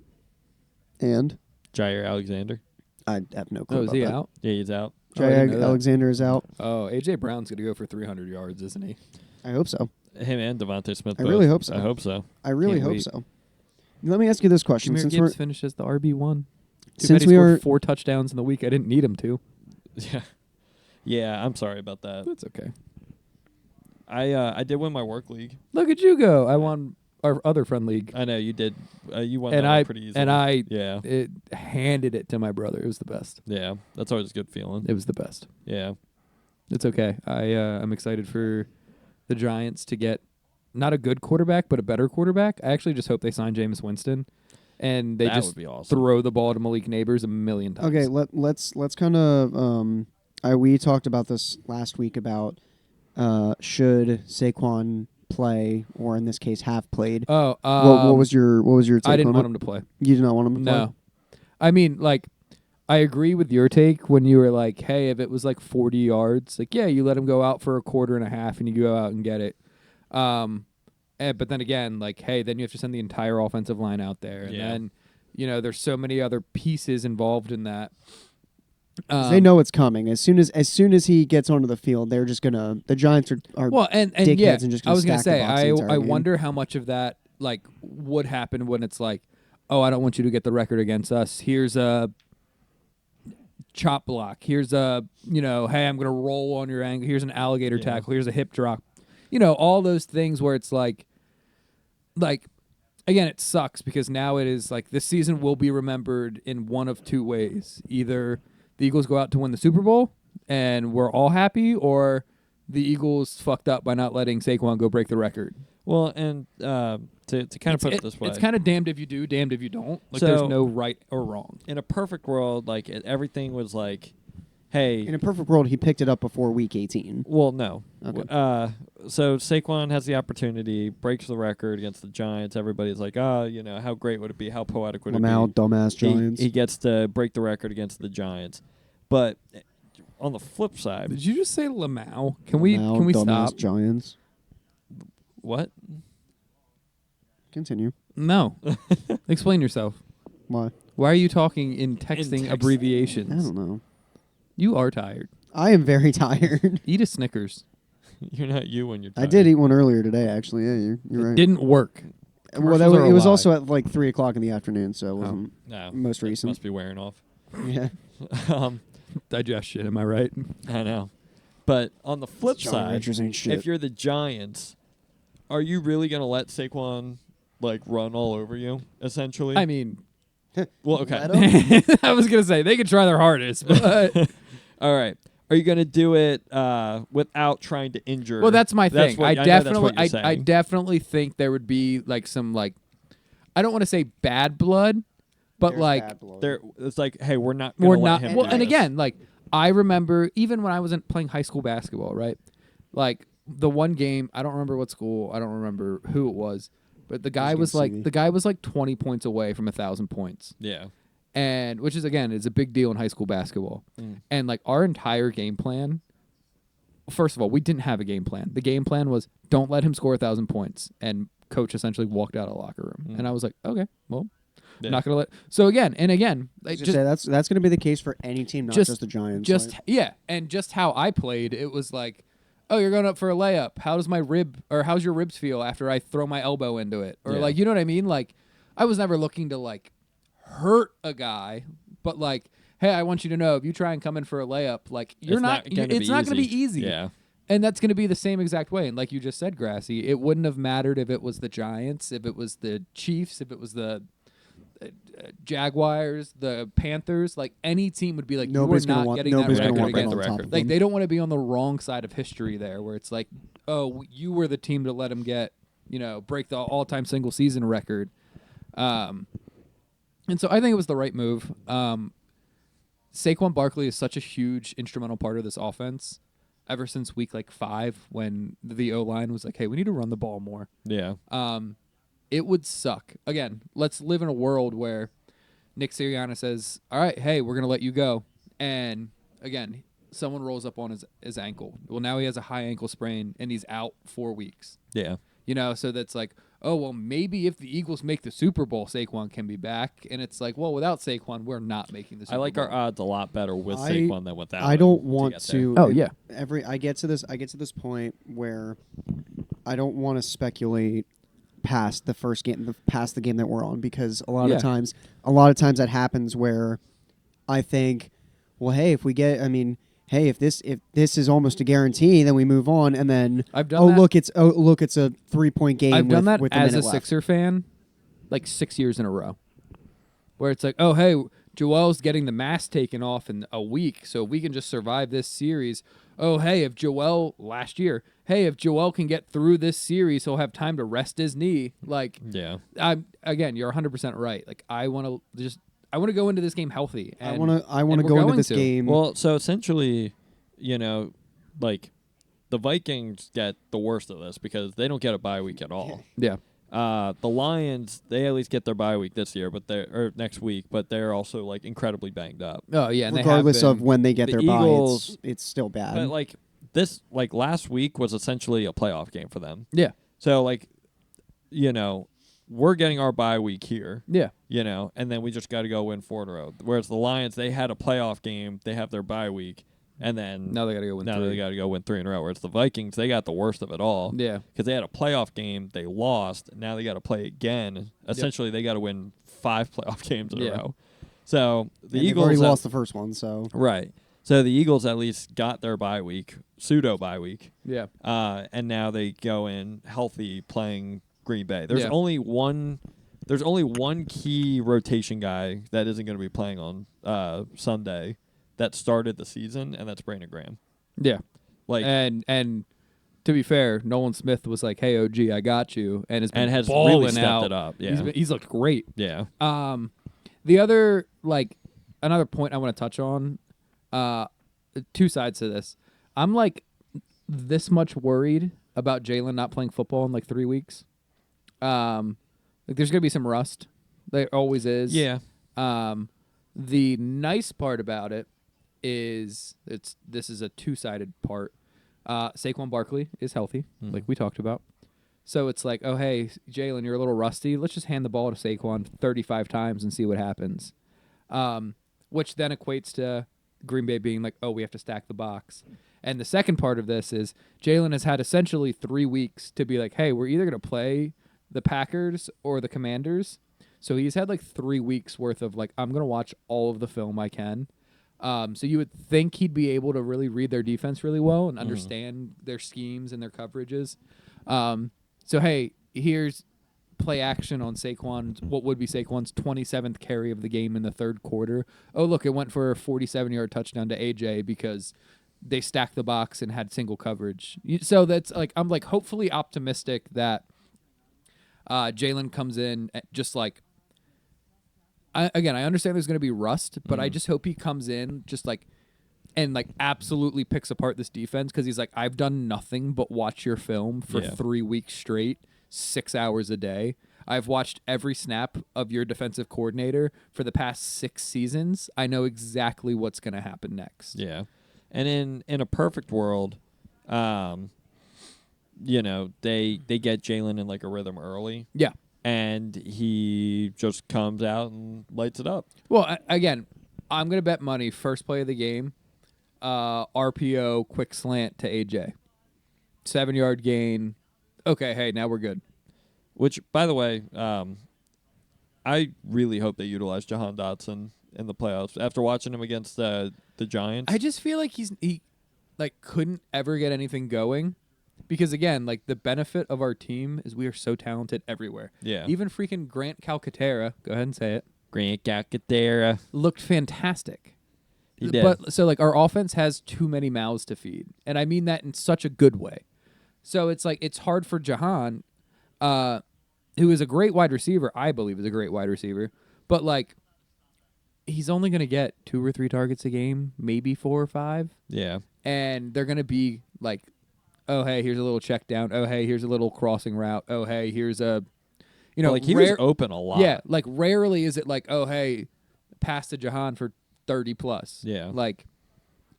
Jair Alexander. I have no clue Oh, is about he that. out? Yeah, he's out. Oh, I didn't know that. Alexander is out. Oh, AJ Brown's gonna go for 300 yards, isn't he? I hope so. Him and Devontae Smith. I both. really hope so. I hope so. I really Can't hope wait. so. Let me ask you this question: Jameer since Gibbs we're finishes the RB1. Too Since bad he we scored are- 4 touchdowns in the week. I didn't need him to. Yeah, yeah. I'm sorry about that. That's okay. I did win my work league. Look at you go! I won our other friend league, I know you did. You won and that one I pretty easily. and I Yeah, it handed it to my brother. It was the best. yeah. That's always a good feeling. It was the best. Yeah. It's okay. I'm excited for the Giants to get not a good quarterback, but a better quarterback. I actually just hope they sign Jameis Winston, and they that just would be awesome. throw the ball to Malik Neighbors a million times. okay, let's kind of we talked about this last week about should Saquon play, or in this case have played. Oh, What was your take I didn't on want it? him to play. You did not want him to play. No, I mean, like, I agree with your take when you were like, "Hey, if it was like 40 yards, like, yeah, you let him go out for a quarter and a half, and you go out and get it." But then again, like, hey, then you have to send the entire offensive line out there, and Yeah. then there's so many other pieces involved in that. 'Cause they know it's coming. As soon as he gets onto the field, they're just gonna. The Giants are Well, and dickheads yeah, and just I gonna was gonna stack the say, box the entire I game. wonder how much of that like would happen when it's like, oh, I don't want you to get the record against us. Here's a chop block. Here's a hey, I'm gonna roll on your ankle. Here's an alligator Yeah. tackle. Here's a hip drop. All those things where it's like again, it sucks because now it is like this season will be remembered in one of two ways. Either the Eagles go out to win the Super Bowl and we're all happy, or the Eagles fucked up by not letting Saquon go break the record. Well, and to kind of put it this way, It's kind of damned if you do, damned if you don't. Like So- there's no right or wrong. in a perfect world, like everything was like, hey, In a perfect world, he picked it up before week 18. well, no. Okay. So Saquon has the opportunity, breaks the record against the Giants. Everybody's like, how great would it be? How poetic would it be? Lamau, dumbass Giants. He gets to break the record against the Giants. But on the flip side, Did you just say Lamau? Can we dumbass stop? Giants. what? Continue. No. Explain yourself. Why? Why are you talking in texting texting. abbreviations? I don't know. You are tired. I am very tired. Eat a Snickers. You're not you when you're I tired. did eat one earlier today, actually. Yeah, you're It right. didn't work. Well, Commercials are it was a lie. also at like 3 o'clock in the afternoon, so it wasn't No. most It recent. must be wearing off. Yeah. um, Digestion, am I right? I know. But on the flip John side, Richards ain't shit. if you're the Giants, are you really going to let Saquon run all over you, essentially? I mean, well, okay. Let him. I was going to say, they could try their hardest, but... All right. Are you going to do it without trying to injure? Well, that's my thing. What, I know that's definitely, what you're I saying. definitely think there would be some I don't want to say bad blood, but There's bad blood. It's like, hey, we're not going we're to let not. him Well, do and this. again, I remember even when I wasn't playing high school basketball, right? The one game, I don't remember what school, I don't remember who it was, but the guy was against CV. 20 points away from 1,000 points, Yeah. and which is again is a big deal in high school basketball. Mm. And our entire game plan. First of all, we didn't have a game plan. The game plan was don't let him score 1,000 points, and coach essentially walked out of the locker room. Mm. And I was like, okay, well, Yeah. not gonna let. So again, I was just gonna say, that's going to be the case for any team, not just the Giants. yeah, and just how I played, it was like, oh, you're going up for a layup. How's how's your ribs feel after I throw my elbow into it? Or Yeah. you know what I mean? I was never looking to hurt a guy, but hey, I want you to know if you try and come in for a layup, It's not going to be easy. Yeah. And that's going to be the same exact way. And like you just said, Grassy, it wouldn't have mattered if it was the Giants, if it was the Chiefs, if it was the Jaguars, the Panthers. Any team would be like, Nobody's you are gonna not want. getting Nobody's that going to record want the that against. on top record. of them. They don't want to be on the wrong side of history there, where it's oh, you were the team to let them get, break the all-time single season record. And so I think it was the right move. Saquon Barkley is such a huge instrumental part of this offense ever since week 5 when the O-line was like, hey, we need to run the ball more. Yeah. It would suck. Again, let's live in a world where Nick Sirianni says, all right, hey, we're going to let you go. And again, someone rolls up on his ankle. Well, now he has a high ankle sprain and he's out 4 weeks. Yeah. So that's oh, well, maybe if the Eagles make the Super Bowl, Saquon can be back. And it's well, without Saquon, we're not making the Super I Bowl. like our odds a lot better with Saquon than without. I him don't to want get there. to. Oh, yeah. I get to this point where I don't want to speculate past the first game, past the game that we're on, because a lot Yeah. of times that happens where I think, well, hey, if we get, hey, if this is almost a guarantee, then we move on, and then I've done that. look, it's a 3-point game. I've done that with as a minute left. Sixer fan 6 years in a row, where it's oh, hey, Joel's getting the mask taken off in a week, so we can just survive this series. Oh, hey, if Joel can get through this series, he'll have time to rest his knee. Yeah. Again, you're 100% right. I want to go into this game healthy. I And, want to and we're go into going this to. game. Well, so essentially, the Vikings get the worst of this because they don't get a bye week at all. Yeah. The Lions, they at least get their bye week this year, or next week, but they're also incredibly banged up. Oh, yeah. And regardless they have of been. when they get The their Eagles- bye, it's still bad. But this, last week was essentially a playoff game for them. Yeah. So we're getting our bye week here. Yeah. And then we just got to go win 4 in a row. Whereas the Lions, they had a playoff game, they have their bye week, and then Now they got to go win 3. they got to go win 3 in a row. Whereas the Vikings, they got the worst of it all. Yeah. Because they had a playoff game, they lost. Now they got to play again. Essentially, they got to win 5 playoff games in a row. So the And they've Eagles already lost the first one, so right. So the Eagles at least got their bye week, pseudo bye week, Yeah. and now they go in healthy playing Green Bay. There's Yeah. only one key rotation guy that isn't going to be playing on Sunday that started the season, and that's Brandon Graham. Yeah. And And to be fair, Nolan Smith was like, "Hey, OG, I got you," and has really balling stepped out. it up. Yeah, He's looked great. yeah, The other another point I want to touch on, two sides to this. I'm like this much worried about Jalen not playing football in like 3 weeks. Like there's gonna be some rust. There always is. Yeah. The nice part about it is this is a two-sided part. Saquon Barkley is healthy, like we talked about. So it's like, oh hey, Jalen, you're a little rusty. Let's just hand the ball to Saquon 35 times and see what happens. Which then equates to Green Bay being like, oh, we have to stack the box. And the second part of this is Jalen has had essentially 3 weeks to be like, hey, we're either going to play the Packers or the Commanders. So he's had like 3 weeks worth of like, I'm going to watch all of the film I can. So you would think he'd be able to really read their defense really well and understand their schemes and their coverages. So, hey, here's play action on Saquon's, what would be Saquon's 27th carry of the game in the third quarter. Oh, look, it went for a 47-yard touchdown to AJ because they stacked the box and had single coverage. So that's like, I'm like hopefully optimistic that Jalen comes in just like, I understand there's going to be rust, but I just hope he comes in just like, and like absolutely picks apart this defense because he's like, I've done nothing but watch your film for 3 weeks straight, 6 hours a day. I've watched every snap of your defensive coordinator for the past 6 seasons. I know exactly what's going to happen next. Yeah. And in a perfect world, they get Jalen in like a rhythm early. Yeah. And he just comes out and lights it up. Well, again, I'm going to bet money first play of the game, RPO, quick slant to AJ. 7-yard gain. Okay, hey, now we're good. Which, by the way, I really hope they utilize Jahan Dotson in the playoffs. After watching him against the Giants. I just feel like he couldn't ever get anything going. Because, again, like, the benefit of our team is we are so talented everywhere. Yeah. Even freaking Grant Calcaterra, go ahead and say it, Grant Calcaterra. looked fantastic. He did. But, so, like, our offense has too many mouths to feed. And I mean that in such a good way. So it's like, it's hard for Jahan, who is a great wide receiver, I believe is a great wide receiver. But, like, he's only going to get 2 or 3 targets a game, maybe 4 or 5. Yeah. And they're going to be, like, oh, hey, here's a little check down. Oh, hey, here's a little crossing route. Oh, hey, here's a, like he was open a lot. Yeah, like rarely is it like, oh, hey, pass to Jahan for 30 plus. Yeah. Like,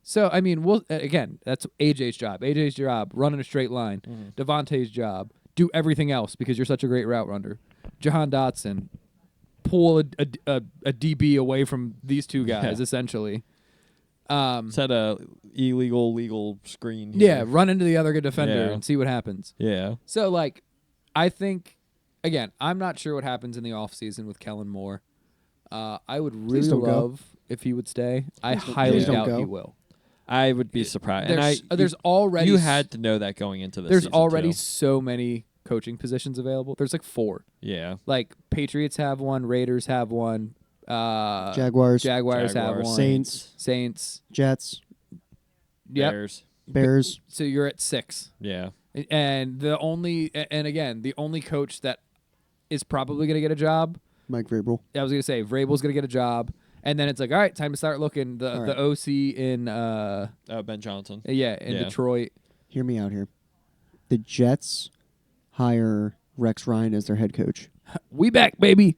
so, I mean, again, that's AJ's job. AJ's job, run in a straight line. Devontae's job, do everything else because you're such a great route runner. Jahan Dotson, pull a DB away from these two guys, essentially. Set a legal screen here. Yeah, run into the other good defender Yeah. and see what happens. Yeah. So, like, I think, again, I'm not sure what happens in the offseason with Kellen Moore. I would really don't go. love if he would stay. I highly please don't doubt go. he will. I would be surprised. There's already you had to know that going into this there's season, already too. so many coaching positions available. There's like 4. Yeah. Like Patriots have one, Raiders have one, Jaguars, have Jaguars, one, Saints. Jets, Yep. Bears. Bears. So you're at 6. Yeah. And the only coach that is probably going to get a job, Mike Vrabel. I was going to say Vrabel's going to get a job, and then it's like, all right, time to start looking. The All right. OC in Ben Johnson. in Detroit. Hear me out here. The Jets hire Rex Ryan as their head coach. We back, baby.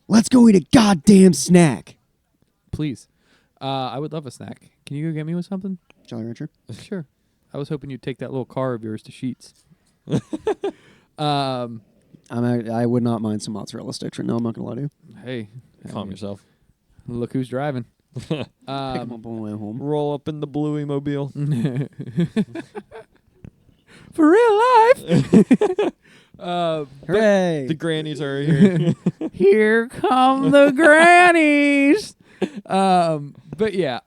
Let's go eat a goddamn snack. Please. I would love a snack. Can you go get me with something? Jolly Rancher. Sure. I was hoping you'd take that little car of yours to Sheets. I would not mind some mozzarella sticks right now. I'm not gonna lie to you. Hey, Calm yourself. Look who's driving. Pick 'em up on the way home. Roll up in the Bluey Mobile. For real life. Hooray! The grannies are here. Here come the grannies. But yeah,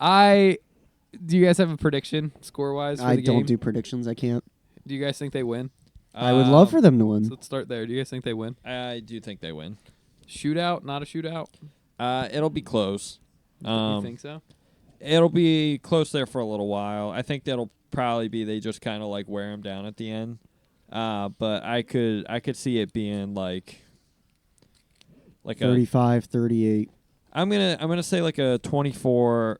do you guys have a prediction score-wise for I the game? don't do predictions. I can't. Do you guys think they win? I would love for them to So win. let's start there. Do you guys think they win? I do think they win. Shootout, not a shootout? It'll be close. You think so? It'll be close there for a little while. I think that'll probably be they just kind of like wear him down at the end. But I could see it being like 35, 38. I'm gonna say like a 24.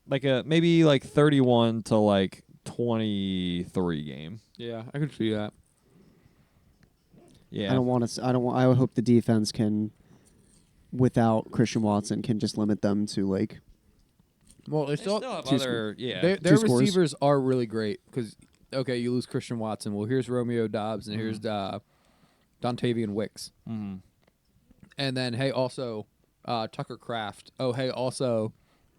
maybe like 31 to like 23 game. Yeah, I could see that. Yeah. I don't want to. I don't want. I would hope the defense can, without Christian Watson, can just limit them to like. Well, they They still have two other yeah. Their Two scores. receivers are really great because, okay, you lose Christian Watson. Well, here's Romeo Dobbs and here's Dontavian Wicks. Mhm. And then, hey, also Tucker Kraft. Oh, hey, also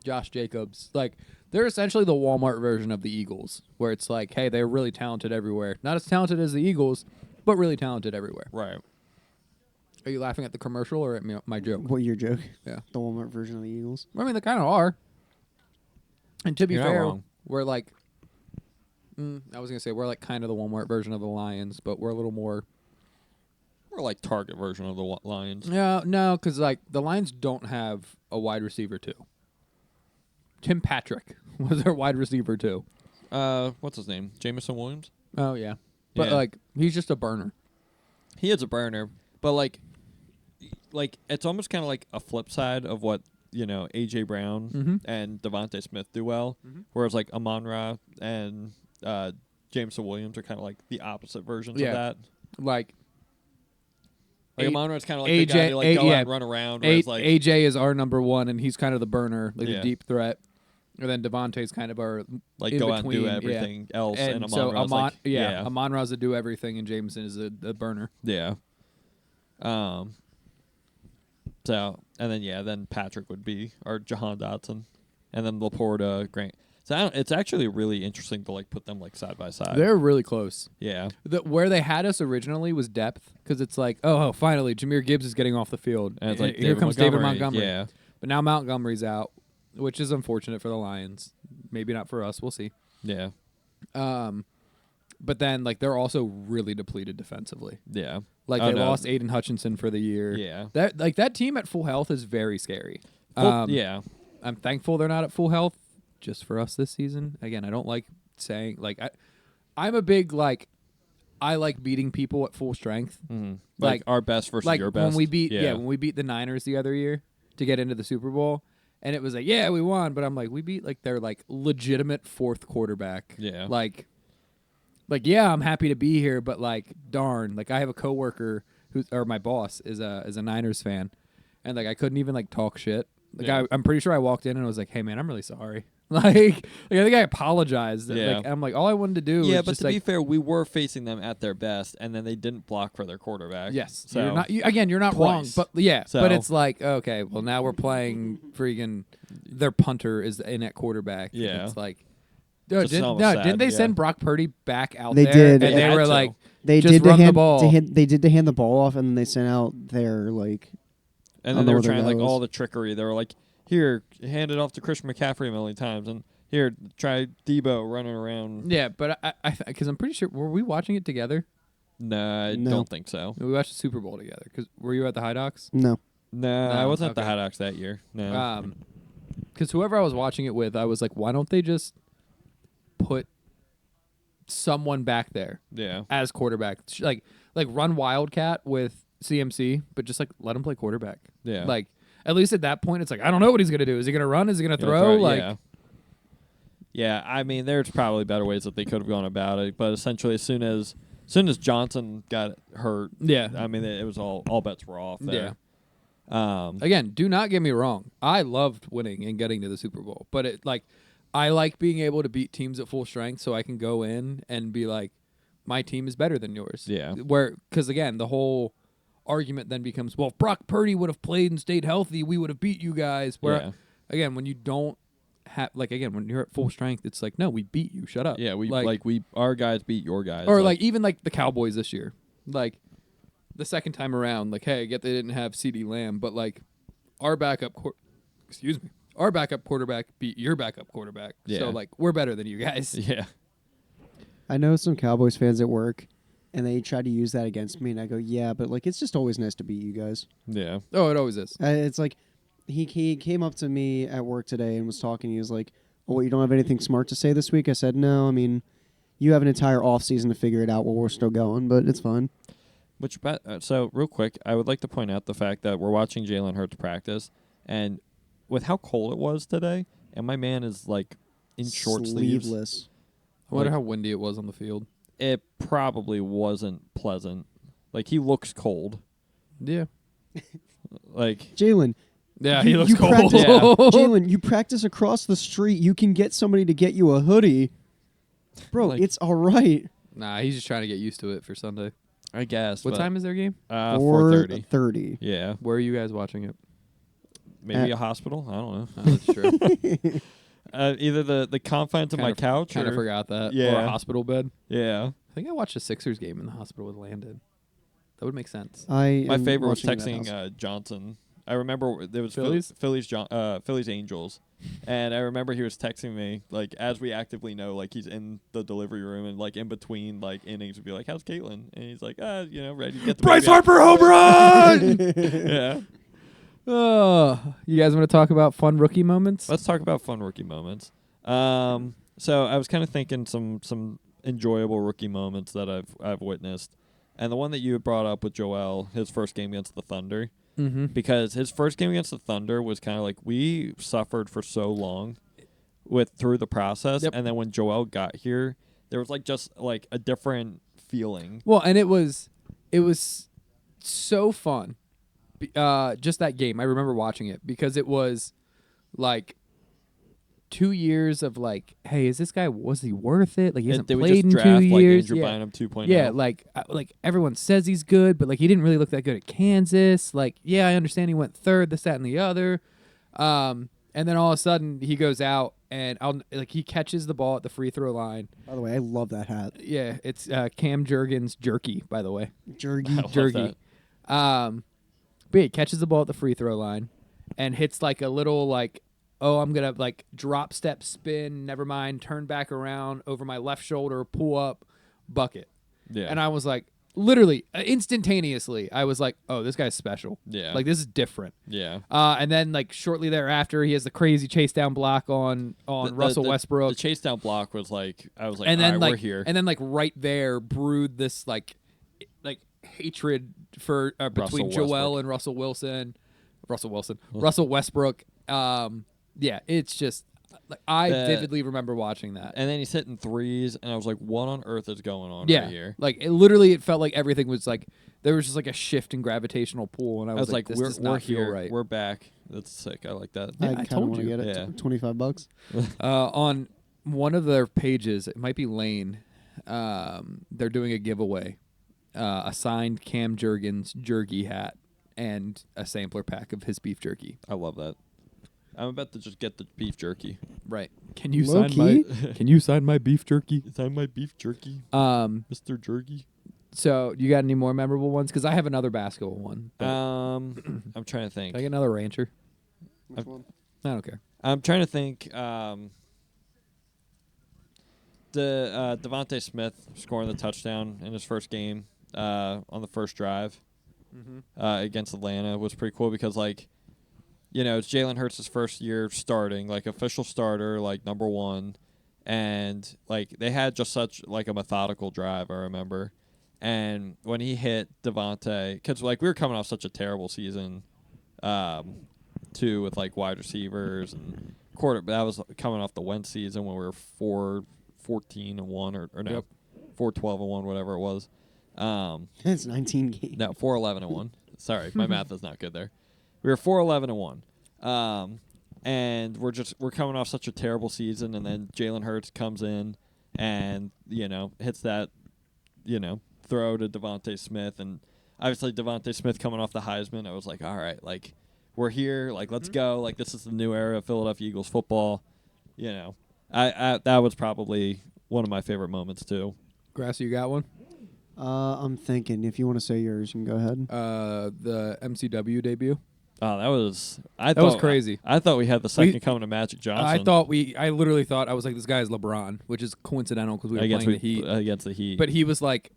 Josh Jacobs. Like, they're essentially the Walmart version of the Eagles, where it's like, hey, they're really talented everywhere. Not as talented as the Eagles, but really talented everywhere. Right. Are you laughing at the commercial or at my joke? What your joke? Yeah. The Walmart version of the Eagles. I mean, they kind of are. And to be You're not fair, wrong. we're like, I was going to say, we're like kind of the Walmart version of the Lions, but we're a little more. We're like Target version of the Lions. No, because like the Lions don't have a wide receiver too. Tim Patrick was their wide receiver too. What's his name? Jameson Williams. Oh yeah, but Yeah. like he's just a burner. He is a burner, but like it's almost kind of like a flip side of what AJ Brown Mhm. and Devontae Smith do well, whereas like Amon-Ra and Jameson Williams are kind of like the opposite versions Yeah. of that. Like Like A- Amon-Ra's kind of like the guy to like go out and run around. Whereas like AJ is our number one, and he's kind of the burner, like Yeah. the deep threat. And then Devontae's kind of our like in go out and do between, yeah. everything else, and And so Amon-Ra's like Amon-Ra's a do everything, and Jameson is a burner. yeah. So and then Patrick would be our Jahan Dotson, and then Laporta, Grant. So it's actually really interesting to like put them like side by side. They're really close. Yeah. Where they had us originally was depth, because it's like, oh, finally, Jahmyr Gibbs is getting off the field. And it's like here comes David Montgomery. Yeah. But now Montgomery's out, which is unfortunate for the Lions. Maybe not for us. We'll see. Yeah. But then, like, they're also really depleted defensively. Yeah. Like, Oh, they no. lost Aiden Hutchinson for the year. Yeah. That team at full health is very scary. Yeah. I'm thankful they're not at full health just for us this season. Again, I don't like saying, like, I'm a big, like, I like beating people at full strength. Mm-hmm. Like, our best versus Like your best. when we beat when we beat the Niners the other year to get into the Super Bowl, and it was like, yeah, we won, but I'm like, we beat like their like legitimate fourth quarterback. Yeah. Like yeah, I'm happy to be here, but like darn, like I have a coworker or my boss is a Niners fan, and like I couldn't even like talk shit. Like Yeah. I'm pretty sure I walked in and I was like, hey man, I'm really sorry. Like I think I apologized. Yeah. Like, I'm like, all I wanted to do Yeah, was but just to like, be fair, we were facing them at their best, and then they didn't block for their quarterback. yes, So you're not you're not wrong, Twice. but yeah, So- but it's like, okay, well now we're playing freaking their punter is in at quarterback. and Yeah. it's like, Just almost sad, didn't they yeah. send Brock Purdy back out They there? did. and They they had were to. like, They just did run to hand the ball. they did to hand the ball off, and then they sent out their like. And I then don't they know were what their trying guy like was. all the trickery. They were like, here, hand it off to Christian McCaffrey a million times, and here, try Debo running around. yeah, but I because I'm pretty sure were we watching it together? No, I No. don't think so. We watched the Super Bowl together. Because were you at the High Docks? No. No, I No, wasn't at the okay. High Docks that year. No. Because whoever I was watching it with, I was like, why don't they just put someone back there yeah. as quarterback? Like run Wildcat with CMC, but just like let him play quarterback. Yeah. Like at least at that point, it's like I don't know what he's gonna do. Is he gonna run? Is he gonna Yeah, throw? Like yeah. Yeah, I mean, there's probably better ways that they could have gone about it, but essentially, as soon as Johnson got hurt, yeah. I mean, it was all bets were off there. Again, do not get me wrong. I loved winning and getting to the Super Bowl, but I like being able to beat teams at full strength, so I can go in and be like, my team is better than yours. Yeah. Because again, the whole argument then becomes, well, if Brock Purdy would have played and stayed healthy, we would have beat you guys. Where Yeah. again, when you don't have when you're at full strength, it's like, no, we beat you. Shut up. Yeah, we our guys beat your guys. or like even like the Cowboys this year, like the second time around, like, hey, I get they didn't have CeeDee Lamb, but like our backup quarterback beat your backup quarterback. Yeah. So like we're better than you guys. yeah. I know some Cowboys fans at work, and they try to use that against me, and I go, yeah, but like it's just always nice to beat you guys. Yeah. Oh, it always is. It's like he came up to me at work today and was talking. He was like, "Oh, you don't have anything smart to say this week?" I said, "No. I mean, you have an entire off season to figure it out while we're still going, but it's fine." So real quick, I would like to point out the fact that we're watching Jalen Hurts practice, and with how cold it was today, and my man is like in short sleeves. Sleeveless. I wonder Like- how windy it was on the field. It probably wasn't pleasant. Like he looks cold. Yeah. Like Jalen, Yeah, You- he looks you cold. practice- Yeah. Jalen, you practice across the street. You can get somebody to get you a hoodie. Bro, Like- it's all right. Nah, he's just trying to get used to it for Sunday. I guess. What but, time is their game? 4:30. 4:30. Yeah, Where are you guys watching it? maybe At- a hospital. I don't know. Oh, that's true. Either the confines of my couch. Kind of or, forgot that. Or Yeah. a hospital bed. Yeah. I think I watched a Sixers game in the hospital with Landon. That would make sense. I My am favorite was watching that texting house. Johnson. I remember there was Phillies? Phillies Angels, and I remember he was texting me like as we actively know like he's in the delivery room and like in between like innings would be like, "How's Caitlin?" And he's like, ready to get the baby out." home run! Yeah. You guys want to talk about fun rookie moments? Let's talk about fun rookie moments. So I was kind of thinking some enjoyable rookie moments that I've witnessed, and the one that you had brought up with Joel, his first game against the Thunder. Mm-hmm. Because his first game against the Thunder was kind of like we suffered for so long through the process, Yep. and then when Joel got here, there was like just like a different feeling. Well, and it was so fun. Just that game, I remember watching it because it was like 2 years of like, hey, was he worth it? Like he hasn't Did we played just in draft 2 like years. Andrew Yeah. Bynum 2.0? Yeah, like everyone says he's good, but like he didn't really look that good at Kansas. Like, yeah, I understand he went third, this, that, and the other. And then all of a sudden he goes out and he catches the ball at the free throw line. By the way, I love that hat. Yeah, it's Cam Jurgens jerky, by the way. Jergy. I love Jerky. that. But he catches the ball at the free throw line and hits like a little like, oh, I'm gonna like drop step spin, never mind, turn back around over my left shoulder, pull up, bucket. Yeah, And I was like, literally, instantaneously, I was like, oh, this guy's special. Yeah. Like this is different. yeah. And then like shortly thereafter, he has the crazy chase down block on Russell Westbrook. The chase down block was like I was like, and all then right, like we're here. and then like right there brewed this like hatred for between Russell Joel Westbrook. and Russell Westbrook. Yeah, it's just like I The- vividly remember watching that. And then he's hitting threes, and I was like, what on earth is going on Yeah, right here? like it felt like everything was like there was just like a shift in gravitational pull, and I I was was like, this we're does not feel here. right. We're back. That's sick. I like that. Yeah, I I kind of told want to you. get it. Yeah. $25. On one of their pages, it might be Lane. They're doing a giveaway, a signed Cam Jurgens jerky hat and a sampler pack of his beef jerky. I love that. I'm about to just get the beef jerky. Right? Can you Low sign my key? Can you sign my beef jerky? Is that my beef jerky, Mr. Jerky? So you got any more memorable ones? Because I have another basketball one. but- I'm trying to think. Can I get another rancher? Which one? I don't care. I'm trying to think. The Devontae Smith scoring the touchdown in his first game on the first drive against Atlanta was pretty cool because, like, you know, it's Jalen Hurts' first year starting, like, official starter, like, number one. And, like, they had just such, like, a methodical drive, I remember. And when he hit Devontae, because, like, we were coming off such a terrible season, too, with, like, wide receivers and quarter. That was coming off the Wentz season when we were 4-14-1 or no, Yep. 4-12-1, whatever it was. It's 19 games. No, 4-11-1. Sorry, my math is not good there. We were 4-11-1. And we're coming off such a terrible season, and then Jalen Hurts comes in and, you know, hits that, you know, throw to Devontae Smith, and obviously Devontae Smith coming off the Heisman, I was like, all right, like, we're here, like, let's go, like, this is the new era of Philadelphia Eagles football, you know. I that was probably one of my favorite moments too. Grassy, you got one? I'm thinking. If you want to say yours, you can go ahead. The MCW debut. Oh, that was was crazy. I thought we had the second coming to Magic Johnson. I literally thought I was like, this guy is LeBron, which is coincidental because we were playing the Heat. Against the Heat. But he was like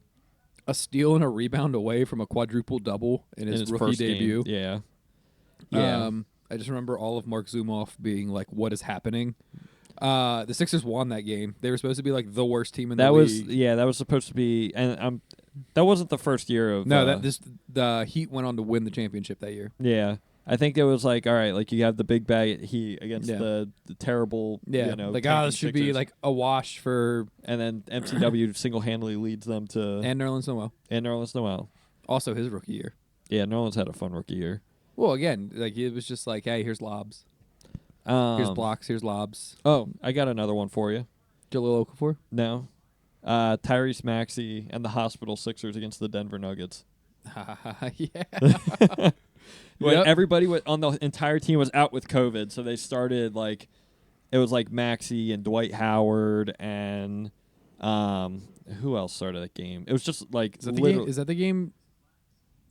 a steal and a rebound away from a quadruple double in in his rookie first debut. game. Yeah. I just remember all of Mark Zumoff being like, "What is happening?" The Sixers won that game. They were supposed to be like the worst team in That the was league. that was supposed to be, and that wasn't the first year of No, the Heat went on to win the championship that year. yeah. I think it was like, all right, like you have the big bag he against Yeah. the terrible, Yeah, you know, like tanking this should be Sixers. like a wash for And then MCW single-handedly leads them to and Nerlens Noel. and Nerlens Noel. Also his rookie year. Yeah, Nerlens had a fun rookie year. Well, again, like it was just like, hey, here's lobs, here's blocks, here's lobs. Oh, I got another one for you. Jaleel Okafor. No. Tyrese Maxey and the Hospital Sixers against the Denver Nuggets. Yeah. When Yep. everybody on the entire team was out with COVID, so they started like it was like Maxey and Dwight Howard and who else started that game? It was just like Is that the game? Is that the game?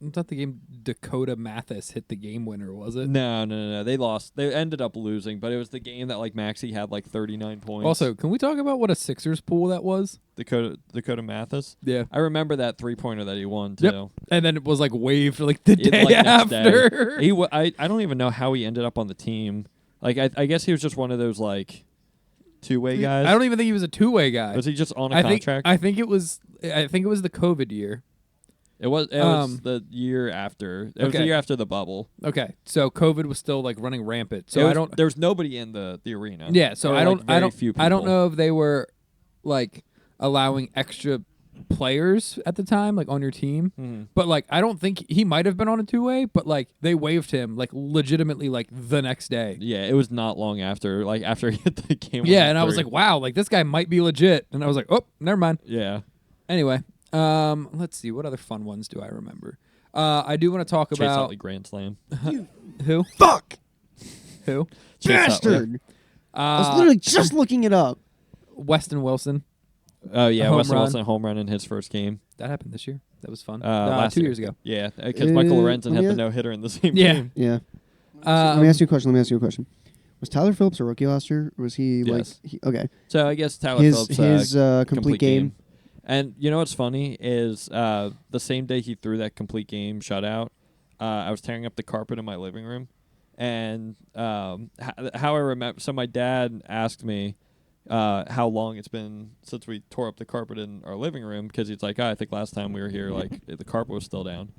It's not the game. Dakota Mathis hit the game winner, was it? No. They lost. They ended up losing, but it was the game that like Maxey had like 39 points. Also, can we talk about what a Sixers pool that was? Dakota Mathis. Yeah. I remember that 3-pointer that he won too. Yep. And then it was like waived like the day Like, next day. after. I don't even know how he ended up on the team. Like I guess he was just one of those like two-way guys. I don't even think he was a two-way guy. Was he just on a I contract? think it was the COVID year. It was the year after. It was the Okay. year after the bubble. Okay, so COVID was still like running rampant. So There was nobody in the arena. Yeah, so Or, I like, don't very few I don't people. know if they were like allowing extra players at the time like on your team. Mhm. But like I don't think he might have been on a two-way, but like they waived him like legitimately like the next day. Yeah, it was not long after. Like after he hit the game. Yeah, winning and I was three. like, wow, like this guy might be legit. And I was like, oh, never mind. yeah. Anyway, let's see, what other fun ones do I remember? I do want to talk Chase about Utley Grand Slam. who? Fuck, Who? Chase Utley. bastard! I was literally just looking it up. Weston Wilson. Oh yeah, home Weston run. Wilson home run in his first game. That happened this year. That was fun. Last 2 year. years ago. Yeah, because Michael Lorenzen had yeah. the no hitter in the same Yeah. game. Yeah. Let me ask you a question. Was Tyler Phillips a rookie last year? Or was he Yes. okay? So I guess Tyler His Phillips complete game. And you know what's funny is the same day he threw that complete game shutout, I was tearing up the carpet in my living room, and how I remember. So my dad asked me how long it's been since we tore up the carpet in our living room because he's like, I think last time we were here, like the carpet was still down,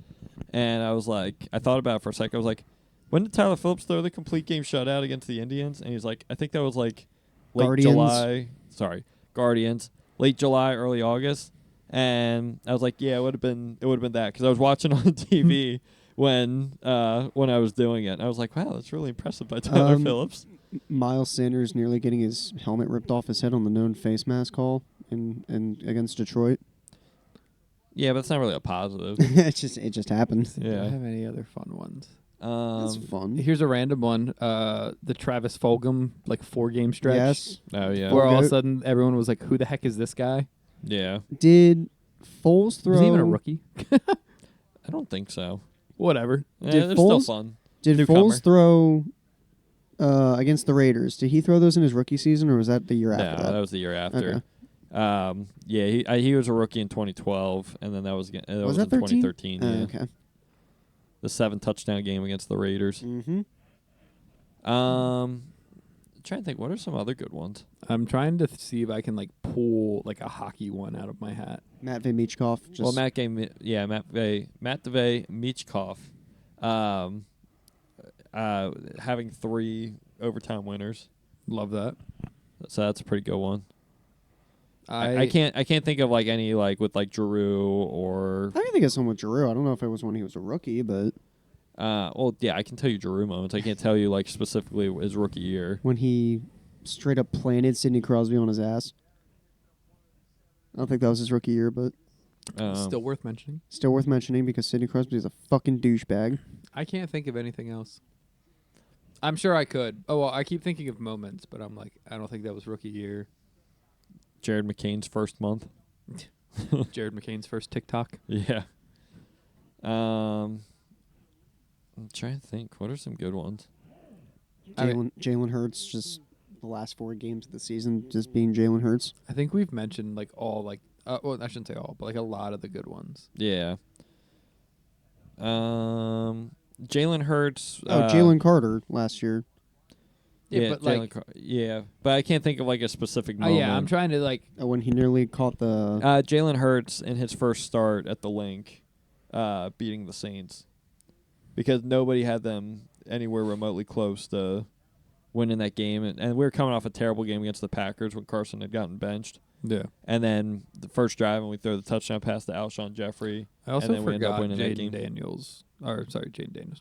and I was like, I thought about it for a second. I was like, when did Tyler Phillips throw the complete game shutout against the Indians? And he's like, I think that was like late Guardians. July. Sorry, Guardians. Late July, early August, and I was like, yeah, it would have been that because I was watching on TV when I was doing it. And I was like, wow, that's really impressive by Tyler Phillips. Miles Sanders nearly getting his helmet ripped off his head on the known face mask call in against Detroit. Yeah, but that's not really a positive. it just happened. Do I Yeah, have any other fun ones? That's fun. Here's a random one. The Travis Fulgham like 4-game stretch. Yes. oh yeah, Where all of a Goat. sudden everyone was like, "Who the heck is this guy?" yeah. Did Foles throw? Was he even a rookie? I don't think so. Whatever. Yeah, Did they're still Foles- fun. Did Newcomer. Foles throw against the Raiders? Did he throw those in his rookie season, or was that the year No, after that that? was the year after. Okay. Yeah, he was a rookie in 2012, and then that was Was in that 13? 2013. Yeah, Okay. the 7-touchdown game against the Raiders. Mm-hmm. Trying to think, what are some other good ones? I'm trying to see if I can like pull like a hockey one out of my hat. Matvey Michkov. Just Well, Matt DeVay, Michkov, having 3 overtime winners. Love that. So that's a pretty good one. I can't think of like any like with like Giroux or I can think of someone with Giroux. I don't know if it was when he was a rookie, but well yeah, I can tell you Giroux moments. I can't tell you like specifically his rookie year. when he straight up planted Sidney Crosby on his ass. I don't think that was his rookie year, but Still worth mentioning. still worth mentioning because Sidney Crosby is a fucking douchebag. I can't think of anything else. I'm sure I could. Oh well, I keep thinking of moments, but I'm like, I don't think that was rookie year. Jared McCain's first month. Jared McCain's first TikTok. Yeah. I'm trying to think. What are some good ones? I mean- Jalen Hurts just the last 4 games of the season just being Jalen Hurts. I think we've mentioned like all like well, I shouldn't say all, but like a lot of the good ones. Yeah. Jalen Hurts. Jalen Carter last year. Yeah, but like, yeah, but I can't think of like a specific moment. yeah, I'm trying to like. When he nearly caught the Jalen Hurts in his first start at the Link, beating the Saints, because nobody had them anywhere remotely close to winning that game. And we were coming off a terrible game against the Packers when Carson had gotten benched. Yeah. And then the first drive, and we throw the touchdown pass to Alshon Jeffrey. I also and then we end up forgot winning that game.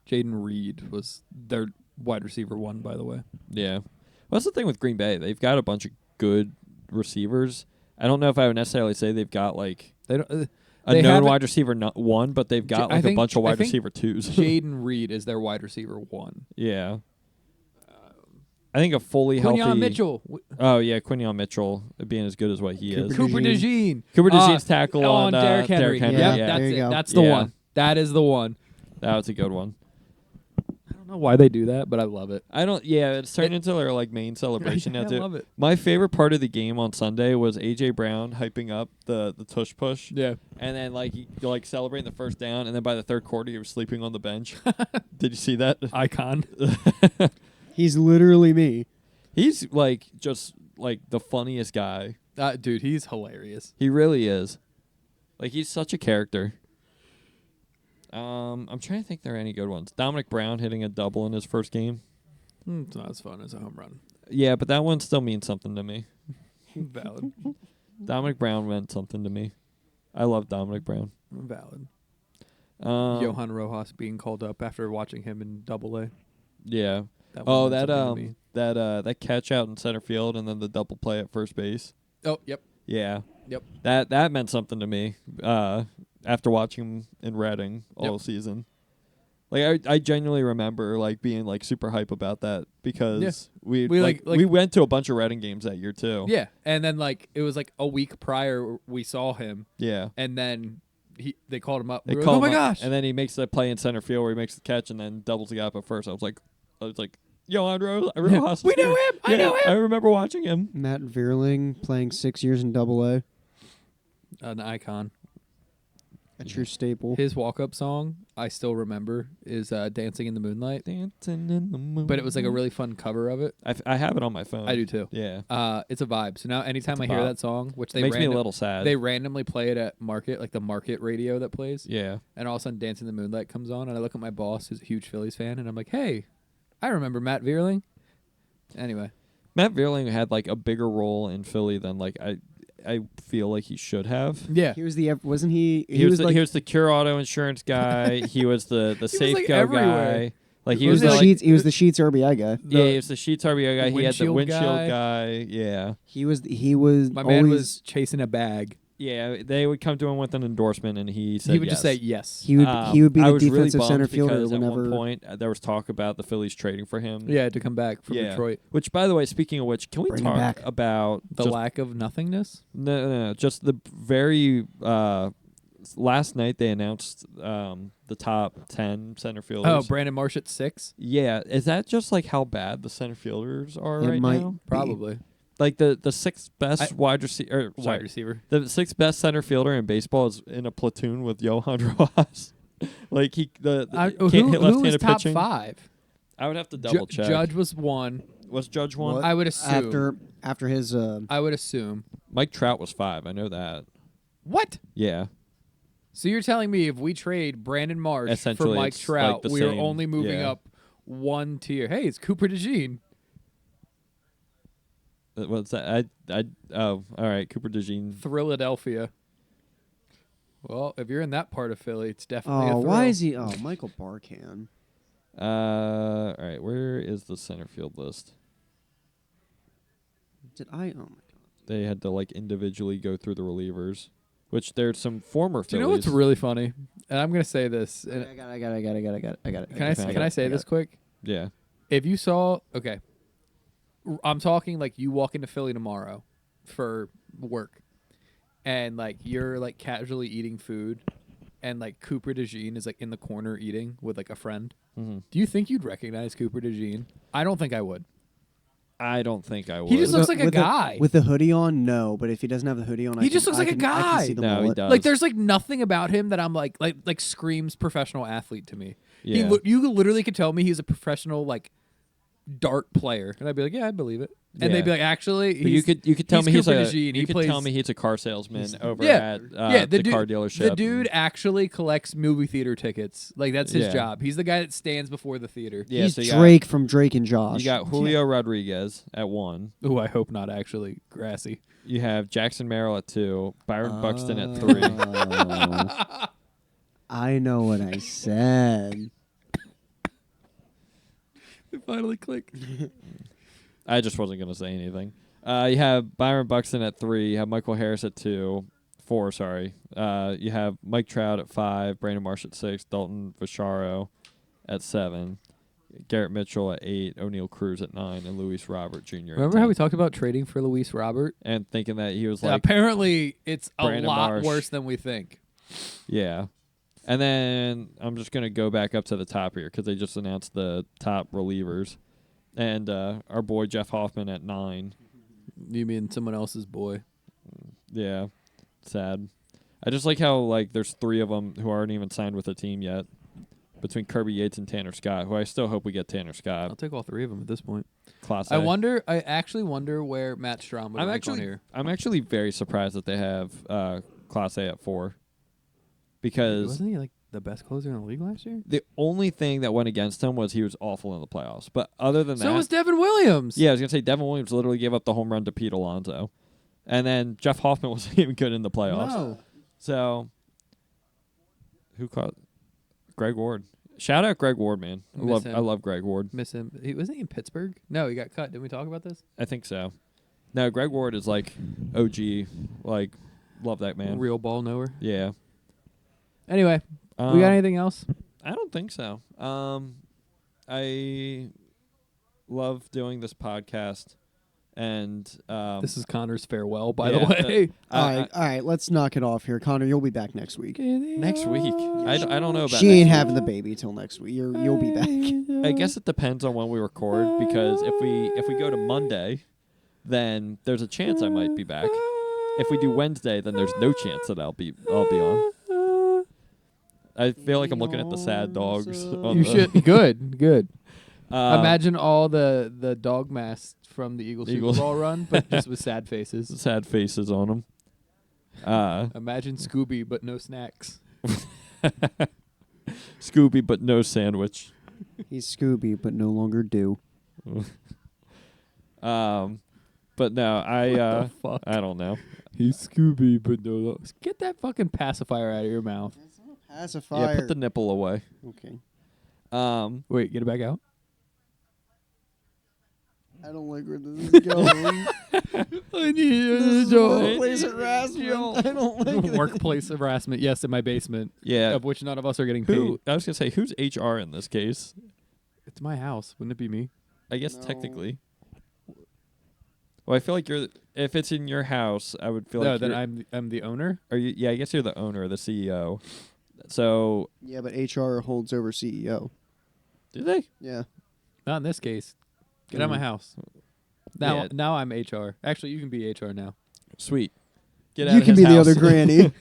Jaden Reed was their wide receiver 1, by the way. Yeah. Well, that's the thing with Green Bay. They've got a bunch of good receivers. I don't know if I would necessarily say they've got like They don't. a They known haven't- wide receiver 1, but they've got I like a think- bunch of I wide think receiver 2s. Jaden Reed is their wide receiver 1. Yeah. I think a fully healthy Quinyon Mitchell. Oh yeah, Quinyon Mitchell being as good as what he is. Cooper DeJean. Cooper DeJean's tackle on Derrick Henry. Derrick Henry. Yeah, Yeah, That's there you it. go. That's the Yeah. one. That is the one. that was a good one. I don't know why they do that, but I love it. I don't. Yeah, it's turned into their like main celebration now I too. love it. My favorite part of the game on Sunday was AJ Brown hyping up the tush push, Yeah. and then like celebrating the first down, and then by the third quarter he was sleeping on the bench. Did you see that? Icon. He's literally me. He's like just like the funniest guy. Dude, he's hilarious. He really is. Like he's such a character. I'm trying to think there are any good ones. Dominic Brown hitting a double in his first game. It's not as fun as a home run. Yeah, but that one still means something to me. Valid. Dominic Brown meant something to me. I love Dominic Brown. Valid. Johan. Johan Rojas being called up after watching him in Double-A. Yeah. That Oh, one meant that something to me. that catch out in center field and then the double play at first base. Oh, yep. Yeah. Yep. That meant something to me. After watching him in Reading all Yep. season. Like I genuinely remember like being like super hype about that because we like- we went to a bunch of Reading games that year too. Yeah, and then like it was like a week prior we saw him, Yeah. and then they called him up. They We were call like, oh my him up, gosh! and then he makes the play in center field where he makes the catch and then doubles the gap at first. I was like, Johan Rojas. We knew him. I knew him. I remember watching him. Matt Vierling playing 6 years in Double-A. An icon. A true staple. His walk-up song I still remember is "Dancing in the Moonlight," Dancing in the moon. but it was like a really fun cover of it. I have it on my phone. I do too. Yeah. It's a vibe. So now anytime It's I a hear bop. that song, which It they makes me a little sad. they randomly play it at Market, like the Market radio that plays, Yeah. and all of a sudden "Dancing in the Moonlight" comes on, and I look at my boss who's a huge Phillies fan, and I'm like, hey, I remember Matt Vierling. Anyway, Matt Vierling had like a bigger role in Philly than like I feel like he should have. yeah, He was wasn't he? He was like he was the Cure Auto Insurance guy. He was the Safeco like, everywhere. guy. Like he he was was the like, Sheets. He was the Sheets RBI guy. yeah, he was the Sheets RBI guy. He had the windshield windshield guy. guy. Yeah. He was my always, man was chasing a bag. Yeah, they would come to him with an endorsement, and he said He would yes. just say yes. he would be I the was really defensive bummed center fielder because whenever. at one point there was talk about the Phillies trading for him. Yeah, to come back from Yeah. Detroit. Which, by the way, speaking of which, can we Bring him talk back. about The just, lack of nothingness. no, just the very last night they announced the top 10 center fielders. Oh, Brandon Marsh at 6? Yeah, is that just like how bad the center fielders are It right might now? be. Probably. Like the sixth best wide receiver, Wide receiver. the sixth best center fielder in baseball is in a platoon with Johan Rojas. Like he can't Who hit was left-handed top pitching. 5? I would have to double check. Judge was 1. Was Judge one? What? I would assume. after his I would assume. Mike Trout was 5. I know that. What? Yeah. So you're telling me if we trade Brandon Marsh for Essentially, Mike it's Trout, like the we are same. only moving Yeah. up 1 tier. Hey, it's Cooper DeJean. What's that? All right. Cooper DeJean. Philadelphia. Well, if you're in that part of Philly, it's definitely a oh, thrill. why is he? Oh, Michael Barkan. All right. Where is the center field list? Did I? Oh my god. They had to like individually go through the relievers, which there's some former Do you know what's Phillies. really funny? And I'm going to say this. And I got it. can I say this quick? Yeah. If you saw, okay, I'm talking like you walk into Philly tomorrow for work, and like you're like casually eating food, and like Cooper DeJean is like in the corner eating with like a friend. Mm-hmm. Do you think you'd recognize Cooper DeJean? I don't think I would. I don't think I would. He just looks like a With guy. with the hoodie on. No, but if he doesn't have the hoodie on, He just looks like a I guy. can see the No, he mullet. does. Like there's like nothing about him that I'm like screams professional athlete to me. Yeah. You literally could tell me he's a professional like dart player, and I'd be like, yeah, I believe it. And Yeah. they'd be like, actually, But you could tell me he's Cooper a DeJean. you He could plays, tell me he's a car salesman over Yeah. at the the dude, car dealership. The dude actually collects movie theater tickets. Like that's his Yeah. job. He's the guy that stands before the theater. Yeah, He's so Drake from Drake and Josh. You got Julio Rodriguez at 1. Oh, I hope not. Actually, Grassy. You have Jackson Merrill at 2. Byron Buxton at 3. Oh. I know what I said. It finally clicked. I just wasn't going to say anything. You have Byron Buxton at 3. You have Michael Harris at 4, sorry. You have Mike Trout at 5. Brandon Marsh at 6. Dalton Vaccaro at 7. Garrett Mitchell at 8. O'Neal Cruz at 9. And Luis Robert Jr. at Remember 10. how we talked about trading for Luis Robert? And thinking that he was like, Apparently, it's a Brandon lot Marsh. worse than we think. yeah. And then I'm just going to go back up to the top here because they just announced the top relievers. And our boy Jeff Hoffman at 9. You mean someone else's boy? Yeah, sad. I just like how like there's 3 of them who aren't even signed with a team yet. Between Kirby Yates and Tanner Scott, who I still hope we get Tanner I'll Scott. take all 3 of them at this point. Class I A. actually wonder where Matt Strom would rank on here. I'm actually very surprised that they have Class A at 4. Because Wasn't he like the best closer in the league last year? the only thing that went against him was he was awful in the playoffs. But other than So that, was Devin Williams. yeah, I was gonna say Devin Williams literally gave up the home run to Pete Alonso, and then Jeff Hoffman wasn't even good in the playoffs. No. So, who caught Greg Ward? Shout out Greg Ward, man. Miss him. I love Greg Ward. Miss him. Wasn't he in Pittsburgh? No, he got cut. Didn't we talk about this? I think so. No, Greg Ward is like OG. Like, love that man. Real ball knower. Yeah. Anyway, we got anything else? I don't think so. I love doing this podcast, and This is Connor's farewell, by yeah, the way. All right, let's knock it off here. Connor, you'll be back next week. next week. I don't know about. She ain't next having the baby till next week. You'll be back. week. I guess it depends on when we record because if we go to Monday, then there's a chance I might be back. If we do Wednesday, then there's no chance that I'll be on. I feel like I'm looking at the sad dogs. on You the- should. Good. Um, Imagine all the dog masks from the Eagles Super Eagles. Bowl run, but just with sad faces. sad faces on them. Imagine Scooby, but no snacks. Scooby, but no sandwich. He's Scooby, but no longer do. But no, the fuck? I don't know. He's Scooby, but no. Get that fucking pacifier out of your mouth. Pacifier. Yeah, put the nipple away. Okay. Wait, get it back out. I don't like where this is going. I need This is workplace harassment. I don't like it. Workplace harassment. Yes, in my basement, Yeah. of which none of us are getting paid. Who? I was gonna say who's HR in this case. It's my house. Wouldn't it be me? I guess No. technically. Well, I feel like if it's in your house, I would feel No, like then you're- I'm the owner. Are you? Yeah, I guess you're the owner, or the CEO. So Yeah, but HR holds over CEO. do they? Yeah. Not in this case. Get out of my house. Now, Yeah. now I'm HR. Actually, you can be HR now. Sweet. Get You out can of be his the house. other granny.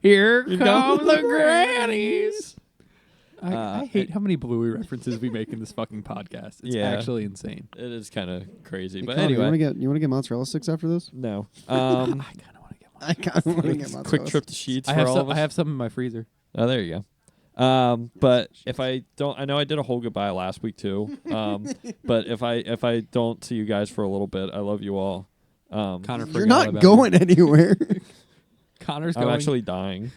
Here You come go. the grannies. I Uh, hate how many Bluey references we make in this fucking podcast. It's Yeah. actually insane. It is kind of crazy, Hey, but Connor, anyway, you want to get mozzarella sticks after this? no. I kind of want to get one. I kind of want to get mozzarella. Quick trip to Sheets I for have all some. of us. I have some in my freezer. Oh, there you go. But if I don't, I know I did a whole goodbye last week too. But if I don't see you guys for a little bit, I love you all. Connor, You're forgot not about going anywhere. me. Connor's I'm going. actually dying.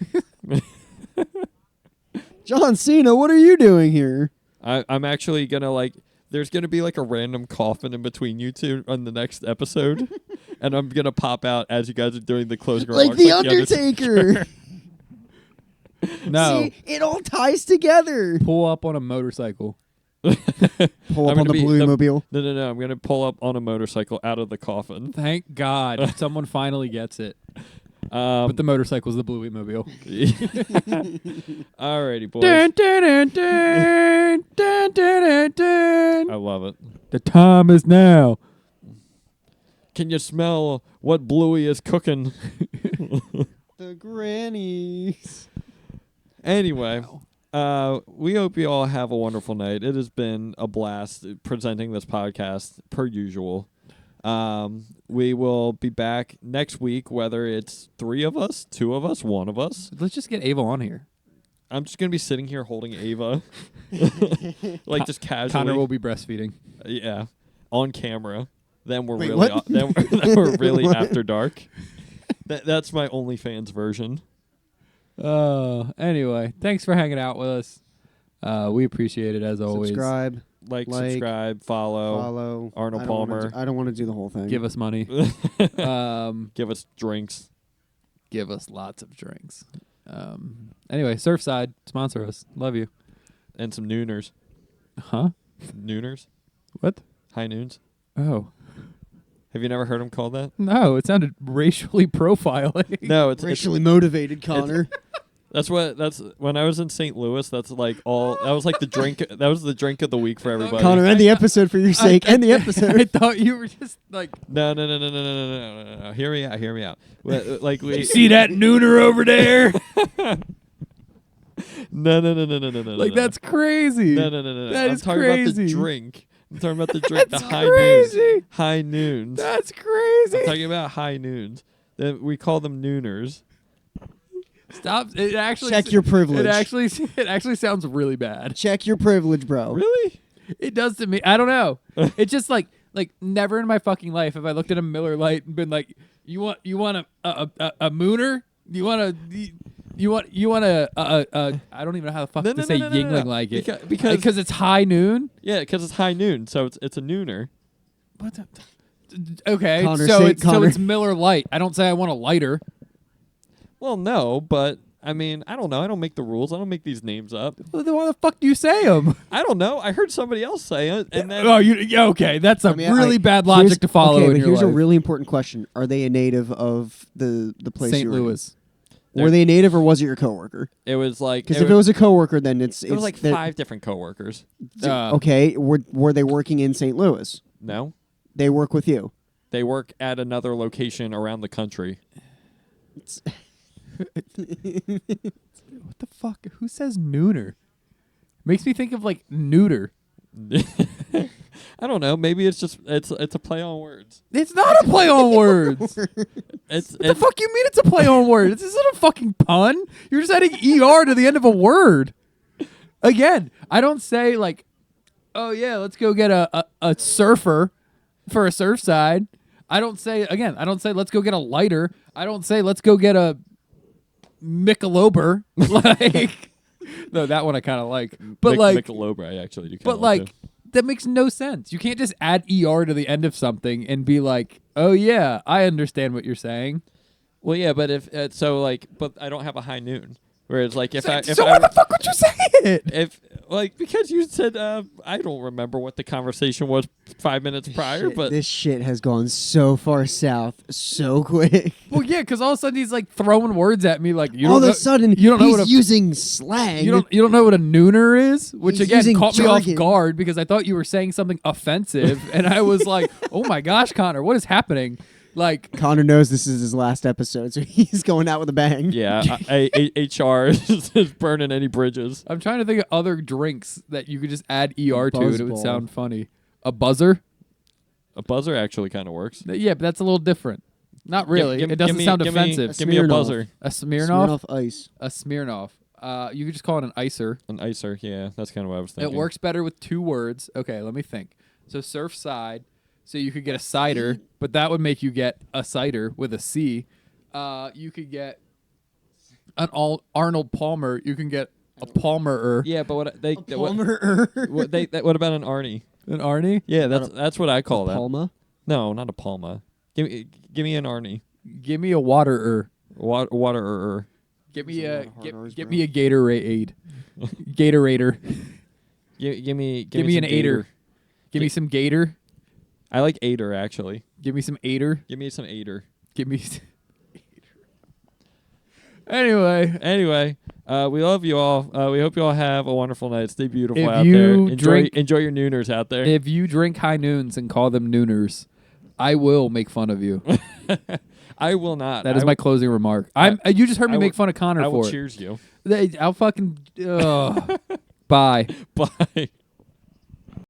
John Cena, what are you doing here? I'm actually gonna like. There's gonna be like a random coffin in between you two on the next episode, and I'm gonna pop out as you guys are doing the closing Like remarks. the Undertaker. Undertaker. no. See, it all ties together. Pull up on a motorcycle. Pull I'm up on gonna the be Blue the- Mobile. No. I'm gonna pull up on a motorcycle out of the coffin. Thank God someone finally gets it. But But the motorcycle's the Bluey Mobile. Alrighty, boys. Dun, dun, dun, dun, dun, dun, dun. I love it. The time is now. Can you smell what Bluey is cooking? The grannies. Anyway, we hope you all have a wonderful night. It has been a blast presenting this podcast per usual. We will be back next week, whether it's 3 of us, 2 of us, 1 of us. Let's just get Ava on here. I'm just gonna be sitting here holding Ava, like just casually. Connor will be breastfeeding. Yeah, on camera. Then we're Wait, really what? then we're really after dark. That's my OnlyFans version. Anyway, thanks for hanging out with us. We appreciate it as always. Subscribe, Like, Like, subscribe, follow. follow. Arnold I don't wanna Palmer. do- I don't want to do the whole thing. Give us money. Give us drinks. Give us lots of drinks. Anyway, Surfside, sponsor us. Love you. And some nooners. Huh? Nooners? What? High noons? Oh. Have you never heard them called that? No, it sounded racially profiling. No, it's Racially motivated, Connor. that's when I was in St. Louis. That was like the drink. That was the drink of the week for everybody. Connor, end the episode for your sake. End the I episode. thought you were just like, No. Hear me out. Like we see that nooner over there? No. Like, that's crazy. No. That I'm is talking about crazy. the drink. I'm talking about the drink. That's the high crazy. noons. High noons. That's crazy. I'm talking about high noons. Then we call them nooners. Stop. It actually Check your privilege. It actually sounds really bad. Check your privilege, bro. Really? It does to me. I don't know. It's just like never in my fucking life have I looked at a Miller Lite and been like, you want a mooner? You want a I don't even know how the fuck No, to no, say no, no, no, Yingling no. like it Because it's high noon. yeah, because it's high noon, so it's a nooner. What the? Okay, Connor, so say- it's Connor. Miller Lite. I don't say I want a lighter. Well, no, but I mean, I don't know. I don't make the rules. I don't make these names up. Well, then why the fuck do you say them? I don't know. I heard somebody else say it, and then Okay, that's a I mean, really bad here's- logic to follow. Okay, in but your here's a life. really important question: are they a native of the place? St. you were in? Louis. Were they a native, or was it your coworker? it was like Because if it was a coworker, then it's it was like they're- 5 different coworkers. Okay, were they working in St. Louis? No, They work with you. they work at another location around the country. What the fuck? Who says nooner? Makes me think of like neuter. I don't know. Maybe it's just it's a play on words. It's not a play on words. It's What the fuck you mean it's a play on words? This isn't a fucking pun. You're just adding ER to the end of a word. Again, I don't say like, oh yeah, let's go get a surfer for a Surfside. I don't say let's go get a lighter. I don't say let's go get a Michelober. Like, no, that one I kind of like. But Michelob, I actually do. but like, that makes no sense. You can't just add ER to the end of something and be like, oh yeah, I understand what you're saying. well, yeah, but if but I don't have a high noon. Whereas like if So, I if so I, why the fuck would you say it? if like because you said I don't remember what the conversation was 5 minutes prior, but this shit has gone so far south so quick. Well, yeah, because all of a sudden he's like throwing words at me like you All don't of know, a sudden, you don't know he's what a using slang. you don't know what a nooner is, which He's again using caught me off jargon. guard because I thought you were saying something offensive, and I was like, oh my gosh, Connor, what is happening? Like, Connor knows this is his last episode, so he's going out with a bang. yeah, HR is burning any bridges. I'm trying to think of other drinks that you could just add ER to, and it would Buzzball. sound funny. A buzzer? A buzzer actually kind of works. Yeah, but that's a little different. Not really. Give- it doesn't give me- sound give me- offensive. Give me a Smirnoff. buzzer, A Smirnoff? Smirnoff Ice. A Smirnoff. You could just call it an icer. an icer. Yeah, that's kind of what I was thinking. It works better with 2 words. Okay, let me think. So Surfside, so you could get a cider, but that would make you get a cider with a C. You could get an Arnold Palmer. You can get a Palmer-er. Yeah, but what they what, Palmer. what about an Arnie? An Arnie? Yeah, that's what I call that. Palma. No, not a Palma. Give me an Arnie. Give me a water-er. Water. Give me There's a a lot of hard Rs, give bro. me a Gatorade. Gatorator. Give me Give me an some aider. Gator. Give me some Gator. I like aider actually. Give me some Aider. Give me some aider. Give me. Anyway, Anyway, we love you all. We hope you all have a wonderful night. Stay beautiful If out you there. Enjoy drink- enjoy your nooners out there. if you drink high noons and call them nooners, I will make fun of you. I will not. That is I my will- closing remark. You just heard me I make will- fun of Connor I will for it. cheers you. I'll fucking. Bye. Bye.